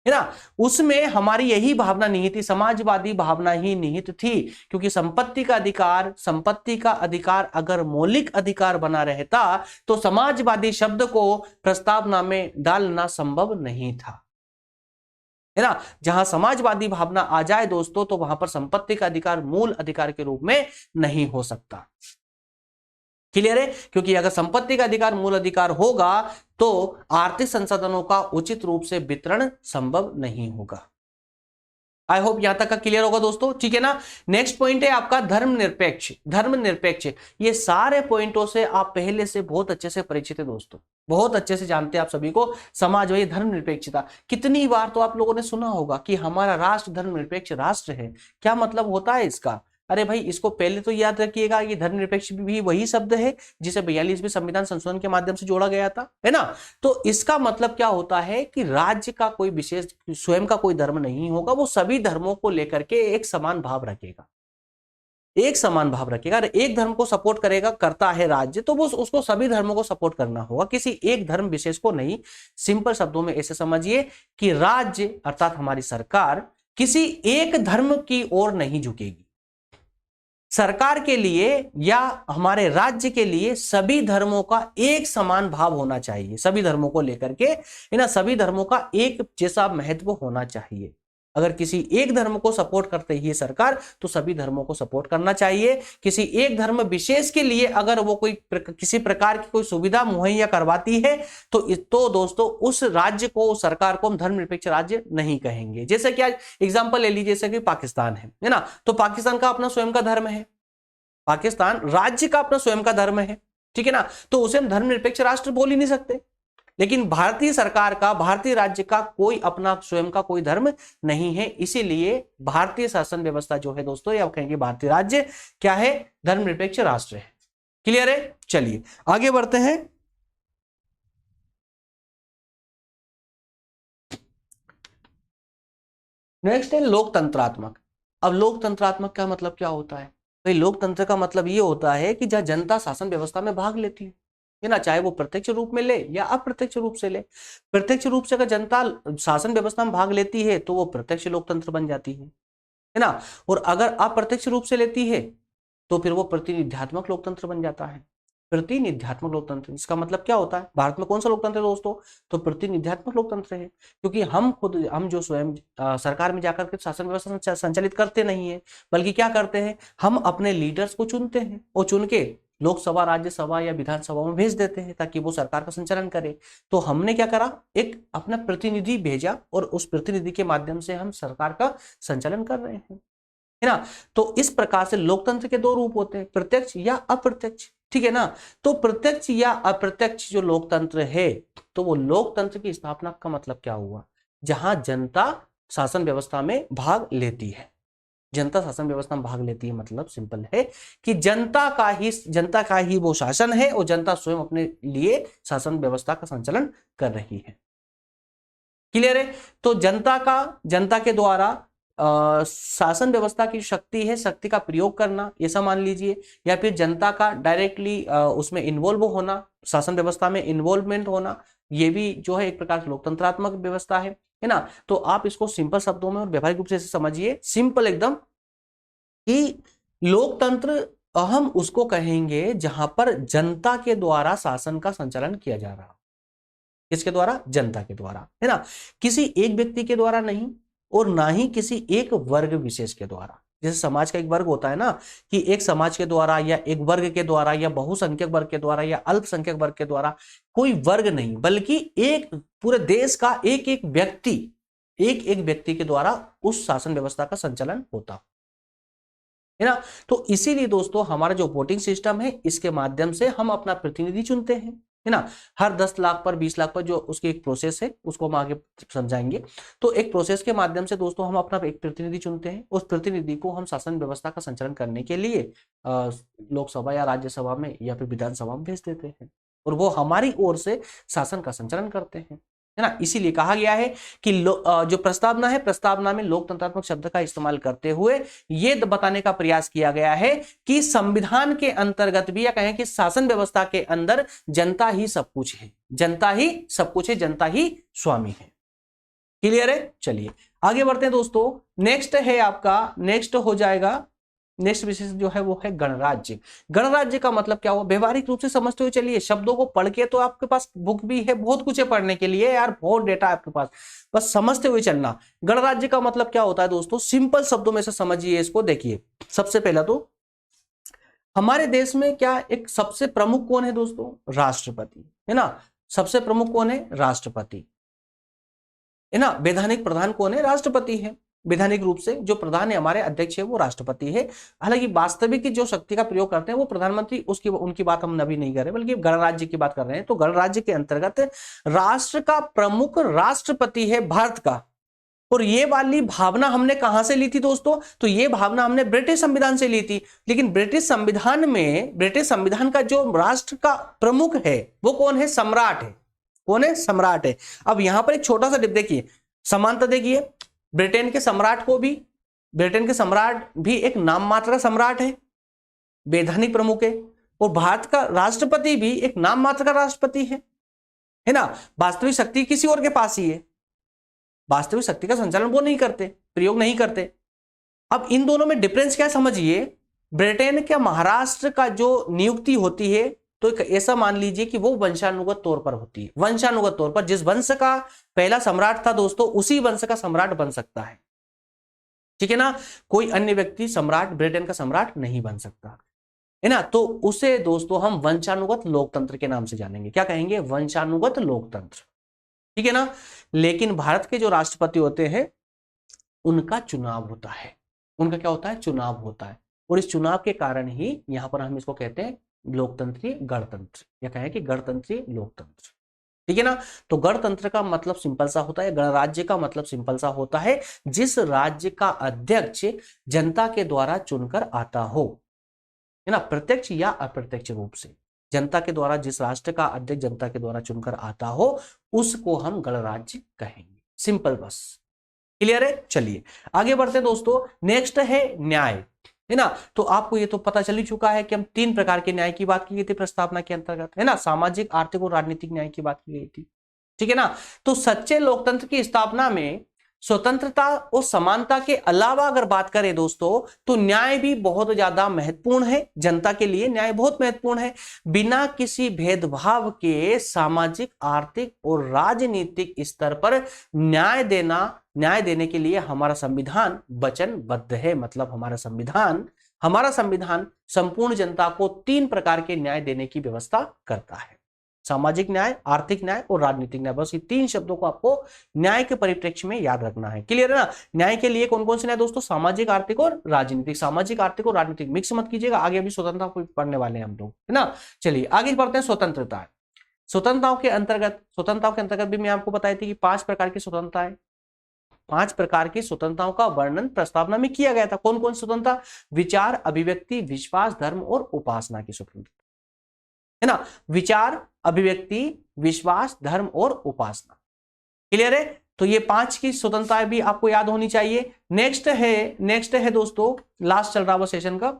है ना, उसमें हमारी यही भावना निहित थी, समाजवादी भावना ही निहित थी, क्योंकि संपत्ति का अधिकार अगर मौलिक अधिकार बना रहता तो समाजवादी शब्द को प्रस्तावना में डालना संभव नहीं था, है ना। जहां समाजवादी भावना आ जाए दोस्तों तो वहां पर संपत्ति का अधिकार मूल अधिकार के रूप में नहीं हो सकता। क्लियर है, क्योंकि अगर संपत्ति का अधिकार मूल अधिकार होगा तो आर्थिक संसाधनों का उचित रूप से वितरण संभव नहीं होगा। आई होप यहां तक का क्लियर होगा दोस्तों, ठीक है ना। नेक्स्ट पॉइंट है आपका धर्मनिरपेक्ष। धर्मनिरपेक्ष, ये सारे पॉइंटों से आप पहले से बहुत अच्छे से परिचित है दोस्तों, बहुत अच्छे से जानते हैं आप सभी को। समाज वही धर्मनिरपेक्षता, कितनी बार तो आप लोगों ने सुना होगा कि हमारा राष्ट्र धर्मनिरपेक्ष राष्ट्र है। क्या मतलब होता है इसका? अरे भाई, इसको पहले तो याद रखिएगा, ये धर्मनिरपेक्ष भी वही शब्द है जिसे 42वें संविधान संशोधन के माध्यम से जोड़ा गया था, है ना। तो इसका मतलब क्या होता है कि राज्य का कोई विशेष स्वयं का कोई धर्म नहीं होगा, वो सभी धर्मों को लेकर के एक समान भाव रखेगा, एक समान भाव रखेगा। अरे एक धर्म को सपोर्ट करेगा, करता है राज्य, तो वो उसको सभी धर्मों को सपोर्ट करना होगा, किसी एक धर्म विशेष को नहीं। सिंपल शब्दों में ऐसे समझिए कि राज्य अर्थात हमारी सरकार किसी एक धर्म की ओर नहीं झुकेगी। सरकार के लिए या हमारे राज्य के लिए सभी धर्मों का एक समान भाव होना चाहिए, सभी धर्मों को लेकर के, है ना, सभी धर्मों का एक जैसा महत्व होना चाहिए। अगर किसी एक धर्म को सपोर्ट करते ही सरकार तो सभी धर्मों को सपोर्ट करना चाहिए। किसी एक धर्म विशेष के लिए अगर वो किसी प्रकार की कोई सुविधा मुहैया करवाती है तो दोस्तों उस राज्य को, उस सरकार को हम धर्मनिरपेक्ष राज्य नहीं कहेंगे। जैसे कि आज एग्जांपल ले लीजिए, जैसे कि पाकिस्तान है ना, तो पाकिस्तान का अपना स्वयं का धर्म है, पाकिस्तान राज्य का अपना स्वयं का धर्म है, ठीक है ना, तो उसे हम धर्मनिरपेक्ष राष्ट्र बोल ही नहीं सकते। लेकिन भारतीय सरकार का, भारतीय राज्य का कोई अपना स्वयं का कोई धर्म नहीं है, इसीलिए भारतीय शासन व्यवस्था जो है दोस्तों, या कहेंगे भारतीय राज्य क्या है, धर्मनिरपेक्ष राष्ट्र है। क्लियर है, चलिए आगे बढ़ते हैं। नेक्स्ट है लोकतंत्रात्मक। अब लोकतंत्रात्मक का मतलब क्या होता है भाई? लोकतंत्र का मतलब ये होता है कि जहां जनता शासन व्यवस्था में भाग लेती है ना, चाहे वो प्रत्यक्ष रूप में ले या अप्रत्यक्ष रूप से ले। प्रत्यक्ष रूप से अगर जनता शासन व्यवस्था में भाग लेती है तो वो प्रत्यक्ष लोकतंत्र बन जाती है ना, और अगर अप्रत्यक्ष रूप से लेती है तो फिर वो प्रतिनिध्यात्मक लोकतंत्र बन जाता है। प्रतिनिध्यात्मक लोकतंत्र, इसका मतलब क्या होता है? भारत में कौन सा लोकतंत्र है दोस्तों? तो प्रतिनिध्यात्मक लोकतंत्र है, क्योंकि हम जो स्वयं सरकार में जाकर के शासन व्यवस्था संचालित करते नहीं है, बल्कि क्या करते हैं, हम अपने लीडर्स को चुनते हैं और चुन के लोकसभा, राज्यसभा या विधानसभा में भेज देते हैं ताकि वो सरकार का संचालन करे। तो हमने क्या करा, एक अपना प्रतिनिधि भेजा और उस प्रतिनिधि के माध्यम से हम सरकार का संचालन कर रहे हैं, है ना। तो इस प्रकार से लोकतंत्र के दो रूप होते हैं, प्रत्यक्ष या अप्रत्यक्ष, ठीक है ना। तो प्रत्यक्ष या अप्रत्यक्ष जो लोकतंत्र है, तो वो लोकतंत्र की स्थापना का मतलब क्या हुआ? जहां जनता शासन व्यवस्था में भाग लेती है। जनता शासन व्यवस्था में भाग लेती है मतलब सिंपल है कि जनता का ही वो शासन है और जनता स्वयं अपने लिए शासन व्यवस्था का संचालन कर रही है। क्लियर है? तो जनता के द्वारा शासन व्यवस्था की शक्ति है, शक्ति का प्रयोग करना, ये सब मान लीजिए, या फिर जनता का डायरेक्टली उसमें इन्वॉल्व होना, शासन व्यवस्था में इन्वॉल्वमेंट होना, ये भी जो है एक प्रकार से लोकतंत्रात्मक व्यवस्था है ना। तो आप इसको सिंपल शब्दों में और व्यवहारिक रूप से समझिए, सिंपल एकदम, कि लोकतंत्र हम उसको कहेंगे जहां पर जनता के द्वारा शासन का संचालन किया जा रहा। किसके द्वारा? जनता के द्वारा, है ना। किसी एक व्यक्ति के द्वारा नहीं और ना ही किसी एक वर्ग विशेष के द्वारा। जैसे समाज का एक वर्ग होता है ना, कि एक समाज के द्वारा या एक वर्ग के द्वारा या बहुसंख्यक वर्ग के द्वारा या अल्पसंख्यक वर्ग के द्वारा, कोई वर्ग नहीं, बल्कि एक पूरे देश का एक एक व्यक्ति के द्वारा उस शासन व्यवस्था का संचालन होता है ना। तो इसीलिए दोस्तों हमारा जो वोटिंग सिस्टम है, इसके माध्यम से हम अपना प्रतिनिधि चुनते हैं, है ना। हर 10 लाख पर 20 लाख पर जो उसकी एक प्रोसेस है, उसको हम आगे समझाएंगे। तो एक प्रोसेस के माध्यम से दोस्तों हम अपना एक प्रतिनिधि चुनते हैं, उस प्रतिनिधि को हम शासन व्यवस्था का संचालन करने के लिए लोकसभा या राज्यसभा में या फिर विधानसभा में भेज देते हैं, और वो हमारी ओर से शासन का संचालन करते हैं, है ना। इसीलिए कहा गया है कि जो प्रस्तावना है, प्रस्तावना में लोकतंत्रात्मक शब्द का इस्तेमाल करते हुए ये बताने का प्रयास किया गया है कि संविधान के अंतर्गत भी, या कहें कि शासन व्यवस्था के अंदर जनता ही सब कुछ है, जनता ही सब कुछ है, जनता ही स्वामी है। क्लियर है? चलिए आगे बढ़ते हैं दोस्तों। नेक्स्ट है आपका, नेक्स्ट हो जाएगा, नेक्स्ट विशेष जो है वो है गणराज्य। गणराज्य का मतलब क्या हुआ, व्यवहारिक रूप से समझते हुए चलिए, शब्दों को पढ़ के तो आपके पास बुक भी है, बहुत कुछ है पढ़ने के लिए यार, बहुत डेटा है आपके पास, बस समझते हुए चलना। गणराज्य का मतलब क्या होता है दोस्तों, सिंपल शब्दों में से समझिए इसको। देखिए सबसे पहला तो हमारे देश में क्या एक सबसे प्रमुख कौन है दोस्तों, राष्ट्रपति है ना। सबसे प्रमुख कौन है, राष्ट्रपति है ना। वैधानिक प्रधान कौन है, राष्ट्रपति है। वैधानिक रूप से जो प्रधान है हमारे अध्यक्ष है वो राष्ट्रपति है। हालांकि वास्तविक जो शक्ति का प्रयोग करते हैं वो प्रधानमंत्री, उसकी उनकी बात हम अभी नहीं कर रहे, बल्कि गणराज्य की बात कर रहे हैं। तो गणराज्य के अंतर्गत राष्ट्र का प्रमुख राष्ट्रपति है भारत का। और ये वाली भावना हमने कहां से ली थी दोस्तों, तो ये भावना हमने ब्रिटिश संविधान से ली थी। लेकिन ब्रिटिश संविधान में, ब्रिटिश संविधान का जो राष्ट्र का प्रमुख है वो कौन है, सम्राट है। कौन है, सम्राट है। अब यहां पर एक छोटा सा डिप देखिए, समानता देखिए, ब्रिटेन के सम्राट को भी, ब्रिटेन के सम्राट भी एक नाम मात्र का सम्राट है, वैधानिक प्रमुख है। और भारत का राष्ट्रपति भी एक नाम मात्र का राष्ट्रपति है ना। वास्तविक शक्ति किसी और के पास ही है, वास्तविक शक्ति का संचालन वो नहीं करते, प्रयोग नहीं करते। अब इन दोनों में डिफरेंस क्या समझिए, ब्रिटेन के महाराष्ट्र का जो नियुक्ति होती है तो ऐसा मान लीजिए कि वो वंशानुगत तौर पर होती है। वंशानुगत तौर पर जिस वंश का पहला सम्राट था दोस्तों, उसी वंश का सम्राट बन सकता है, ठीक है ना। कोई अन्य व्यक्ति सम्राट, ब्रिटेन का सम्राट नहीं बन सकता है ना। तो उसे दोस्तों हम वंशानुगत लोकतंत्र के नाम से जानेंगे। क्या कहेंगे, वंशानुगत लोकतंत्र, ठीक है ना। लेकिन भारत के जो राष्ट्रपति होते हैं उनका चुनाव होता है, उनका क्या होता है, चुनाव होता है। और इस चुनाव के कारण ही यहां पर हम इसको कहते हैं लोकतंत्रीय गणतंत्र, या कहें कि गणतंत्रीय लोकतंत्र, ठीक है ना। तो गणतंत्र का मतलब सिंपल सा होता है, गणराज्य का मतलब सिंपल सा होता है, जिस राज्य का अध्यक्ष जनता के द्वारा चुनकर आता हो, है ना, प्रत्यक्ष या अप्रत्यक्ष रूप से। जनता के द्वारा, जिस राष्ट्र का अध्यक्ष जनता के द्वारा चुनकर आता हो उसको हम गणराज्य कहेंगे, सिंपल, बस क्लियर है। चलिए आगे बढ़ते दोस्तों। नेक्स्ट है न्याय, है ना। तो आपको ये तो पता चल ही चुका है कि हम 3 प्रकार के न्याय की बात की गई थी प्रस्तावना के अंतर्गत, है ना। सामाजिक, आर्थिक और राजनीतिक न्याय की बात की गई थी, ठीक है ना। तो सच्चे लोकतंत्र की स्थापना में स्वतंत्रता और समानता के अलावा अगर बात करें दोस्तों, तो न्याय भी बहुत ज्यादा महत्वपूर्ण है। जनता के लिए न्याय बहुत महत्वपूर्ण है। बिना किसी भेदभाव के सामाजिक, आर्थिक और राजनीतिक स्तर पर न्याय देने के लिए हमारा संविधान वचनबद्ध है। मतलब हमारा संविधान संपूर्ण जनता को 3 प्रकार के न्याय देने की व्यवस्था करता है, सामाजिक न्याय, आर्थिक न्याय और राजनीतिक न्याय। बस ये 3 शब्दों को आपको न्याय के परिप्रेक्ष्य में याद रखना है, क्लियर है ना। न्याय के लिए कौन कौन से न्याय दोस्तों, सामाजिक, आर्थिक और राजनीतिक। सामाजिक, आर्थिक और राजनीतिक मिक्स मत कीजिएगा, आगे अभी स्वतंत्रता को पढ़ने वाले हैं हम लोग, है ना। चलिए आगे बढ़ते हैं। स्वतंत्रता, स्वतंत्रताओं के अंतर्गत भी मैं आपको बताई थी कि 5 प्रकार की स्वतंत्रता है। 5 प्रकार की स्वतंत्रताओं का वर्णन प्रस्तावना में किया गया था। कौन कौन स्वतंत्रता, विचार, अभिव्यक्ति, विश्वास, धर्म और उपासना की स्वतंत्रता, है ना। विचार, अभिव्यक्ति, विश्वास, धर्म और उपासना, क्लियर है। तो ये 5 की स्वतंत्रताएं भी आपको याद होनी चाहिए। नेक्स्ट है दोस्तों, लास्ट चल रहा हुआ सेशन का,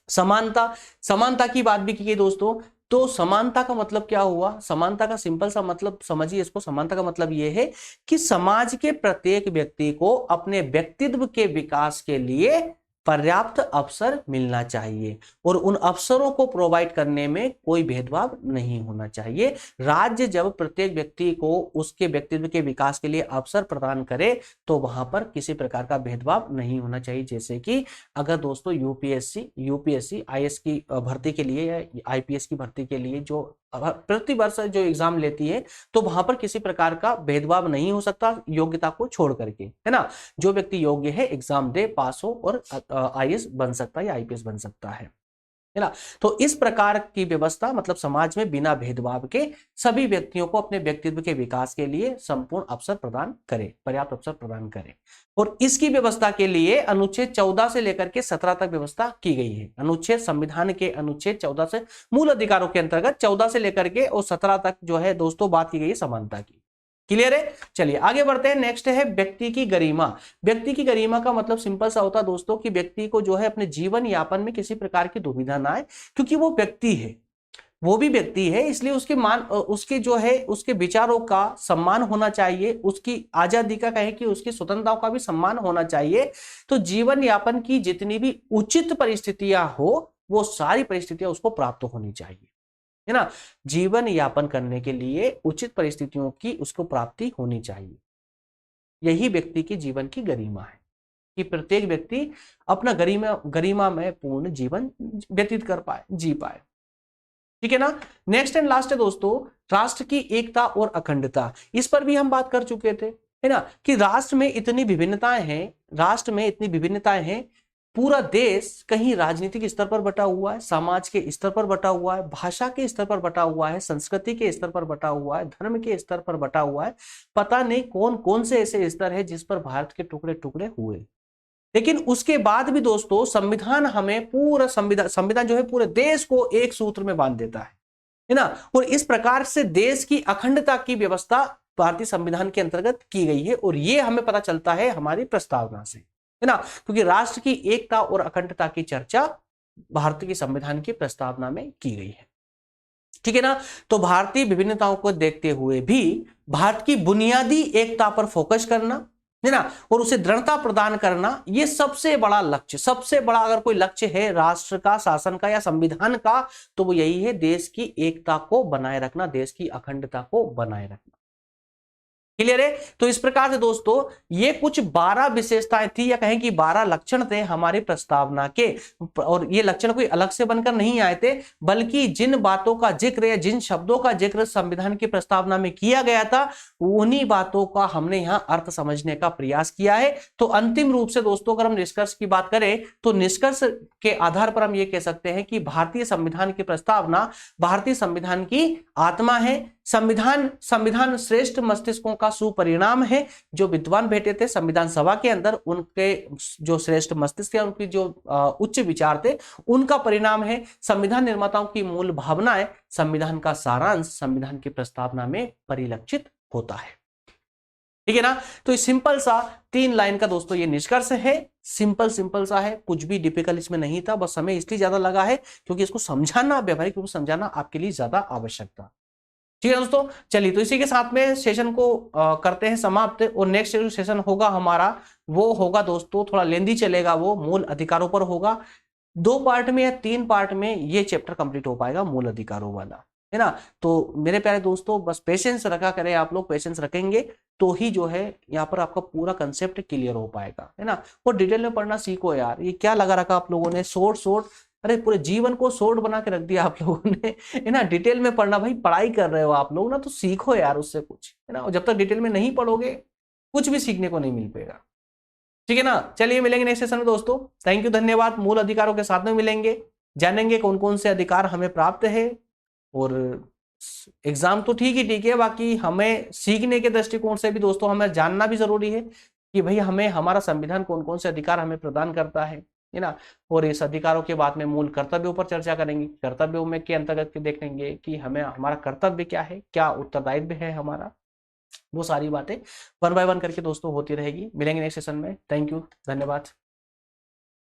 समानता की बात भी की गई दोस्तों। तो समानता का मतलब क्या हुआ, समानता का सिंपल सा मतलब समझिए इसको। समानता का मतलब यह है कि समाज के प्रत्येक व्यक्ति को अपने व्यक्तित्व के विकास के लिए पर्याप्त अवसर मिलना चाहिए और उन अवसरों को प्रोवाइड करने में कोई भेदभाव नहीं होना चाहिए। राज्य जब प्रत्येक व्यक्ति को उसके व्यक्तित्व के विकास के लिए अवसर प्रदान करे तो वहां पर किसी प्रकार का भेदभाव नहीं होना चाहिए। जैसे कि अगर दोस्तों यूपीएससी आईएएस की भर्ती के लिए या आईपीएस की भर्ती के लिए जो प्रति वर्ष जो एग्जाम लेती है, तो वहां पर किसी प्रकार का भेदभाव नहीं हो सकता योग्यता को छोड़ करके, है ना। जो व्यक्ति योग्य है एग्जाम दे, पास हो और आईएएस बन सकता है या आईपीएस बन सकता है ना। तो इस प्रकार की व्यवस्था मतलब समाज में बिना भेदभाव के सभी व्यक्तियों को अपने व्यक्तित्व के विकास के लिए संपूर्ण अवसर प्रदान करे, पर्याप्त अवसर प्रदान करे। और इसकी व्यवस्था के लिए अनुच्छेद 14 से लेकर के 17 तक व्यवस्था की गई है। अनुच्छेद, संविधान के अनुच्छेद 14 से, मूल अधिकारों के अंतर्गत 14 से लेकर के और 17 तक जो है दोस्तों बात की गई है समानता की, क्लियर है। चलिए आगे बढ़ते हैं। नेक्स्ट है व्यक्ति की गरिमा। व्यक्ति की गरिमा का मतलब सिंपल सा होता है दोस्तों कि व्यक्ति को जो है अपने जीवन यापन में किसी प्रकार की दुविधा ना आए, क्योंकि वो व्यक्ति है। वो भी व्यक्ति है, इसलिए उसके जो है उसके विचारों का सम्मान होना चाहिए, उसकी आजादी का कहें कि उसकी स्वतंत्रता का भी सम्मान होना चाहिए। तो जीवन यापन की जितनी भी उचित परिस्थितियां हो वो सारी परिस्थितियां उसको प्राप्त होनी चाहिए, है ना। जीवन यापन करने के लिए उचित परिस्थितियों की उसको प्राप्ति होनी चाहिए। यही व्यक्ति की जीवन की गरिमा है कि प्रत्येक व्यक्ति अपना गरिमा में पूर्ण जीवन व्यतीत कर पाए, जी पाए। ठीक है ना। नेक्स्ट एंड लास्ट है दोस्तों, राष्ट्र की एकता और अखंडता। इस पर भी हम बात कर चुके थे, है ना, कि राष्ट्र में इतनी विभिन्नताएं हैं, राष्ट्र में इतनी विभिन्नताएं हैं। पूरा देश कहीं राजनीतिक स्तर पर बटा हुआ है, समाज के स्तर पर बटा हुआ है, भाषा के स्तर पर बटा हुआ है, संस्कृति के स्तर पर बटा हुआ है, धर्म के स्तर पर बटा हुआ है। पता नहीं कौन कौन से ऐसे स्तर है जिस पर भारत के टुकड़े टुकड़े हुए। लेकिन उसके बाद भी दोस्तों संविधान हमें पूरा संविधान जो है पूरे देश को एक सूत्र में बांध देता है ना। और इस प्रकार से देश की अखंडता की व्यवस्था भारतीय संविधान के अंतर्गत की गई है, और ये हमें पता चलता है हमारी प्रस्तावना से, है ना, क्योंकि राष्ट्र की एकता और अखंडता की चर्चा भारतीय की संविधान की प्रस्तावना में की गई है। ठीक है ना। तो भारतीय विभिन्नताओं को देखते हुए भी भारत की बुनियादी एकता पर फोकस करना, है ना, और उसे दृढ़ता प्रदान करना, ये सबसे बड़ा लक्ष्य, सबसे बड़ा अगर कोई लक्ष्य है राष्ट्र का, शासन का या संविधान का, तो वो यही है, देश की एकता को बनाए रखना, देश की अखंडता को बनाए रखना। क्लियर है। तो इस प्रकार से दोस्तों ये कुछ 12 विशेषताएं थी, या कहें कि 12 लक्षण थे हमारी प्रस्तावना के, और ये लक्षण कोई अलग से बनकर नहीं आए थे, बल्कि जिन बातों का जिक्र या जिन शब्दों का जिक्र संविधान की प्रस्तावना में किया गया था उन्हीं बातों का हमने यहां अर्थ समझने का प्रयास किया है। तो अंतिम रूप से दोस्तों अगर हम निष्कर्ष की बात करें तो निष्कर्ष के आधार पर हम ये कह सकते हैं कि भारतीय संविधान की प्रस्तावना भारतीय संविधान की आत्मा है। संविधान श्रेष्ठ मस्तिष्कों का सुपरिणाम है। जो विद्वान बैठे थे संविधान सभा के अंदर, उनके जो श्रेष्ठ मस्तिष्क है, उनकी जो उच्च विचार थे, उनका परिणाम है। संविधान निर्माताओं की मूल भावनाएं, संविधान का सारांश संविधान की प्रस्तावना में परिलक्षित होता है। ठीक है ना। तो इस सिंपल सा 3 लाइन का दोस्तों ये निष्कर्ष है। सिंपल सा है, कुछ भी डिफिकल्ट इसमें नहीं था, बस समय इसलिए ज्यादा लगा है क्योंकि इसको समझाना, व्यवहारिक रूप से समझाना आपके लिए ज्यादा आवश्यक था। ठीक है दोस्तों, चलिए तो इसी के साथ में सेशन को करते हैं समाप्त। और नेक्स्ट जो सेशन होगा हमारा वो होगा दोस्तों, थोड़ा लेंदी चलेगा, वो मूल अधिकारों पर होगा। 2 पार्ट में या 3 पार्ट में ये चैप्टर कंप्लीट हो पाएगा मूल अधिकारों वाला, है ना। तो मेरे प्यारे दोस्तों बस पेशेंस रखा करें, आप लोग पेशेंस रखेंगे तो ही जो है यहाँ पर आपका पूरा कंसेप्ट क्लियर हो पाएगा, है ना। और डिटेल में पढ़ना सीखो यार, ये क्या लगा रखा आप लोगों ने शॉर्ट, अरे पूरे जीवन को शॉर्ट बना के रख दिया आप लोगों ने, है ना। डिटेल में पढ़ना, भाई पढ़ाई कर रहे हो आप लोग ना, तो सीखो यार उससे कुछ, है ना। और जब तक डिटेल में नहीं पढ़ोगे कुछ भी सीखने को नहीं मिल पाएगा। ठीक है ना। चलिए मिलेंगे नेक्स्ट सेशन में दोस्तों। थैंक यू, धन्यवाद। मूल अधिकारों के साथ में मिलेंगे, जानेंगे कौन कौन से अधिकार हमें प्राप्त है। और एग्जाम तो ठीक है, बाकी हमें सीखने के दृष्टिकोण से भी दोस्तों हमें जानना भी जरूरी है कि भाई हमें हमारा संविधान कौन कौन से अधिकार हमें प्रदान करता है ना। और इस अधिकारों के बाद में मूल कर्तव्यों पर चर्चा करेंगे। कर्तव्यों में के अंतर्गत देखेंगे कि हमें हमारा कर्तव्य क्या है, क्या उत्तरदायित्व है हमारा, वो सारी बातें 1 बाय 1 करके दोस्तों होती रहेगी। मिलेंगे नेक्स्ट सेशन में। थैंक यू, धन्यवाद।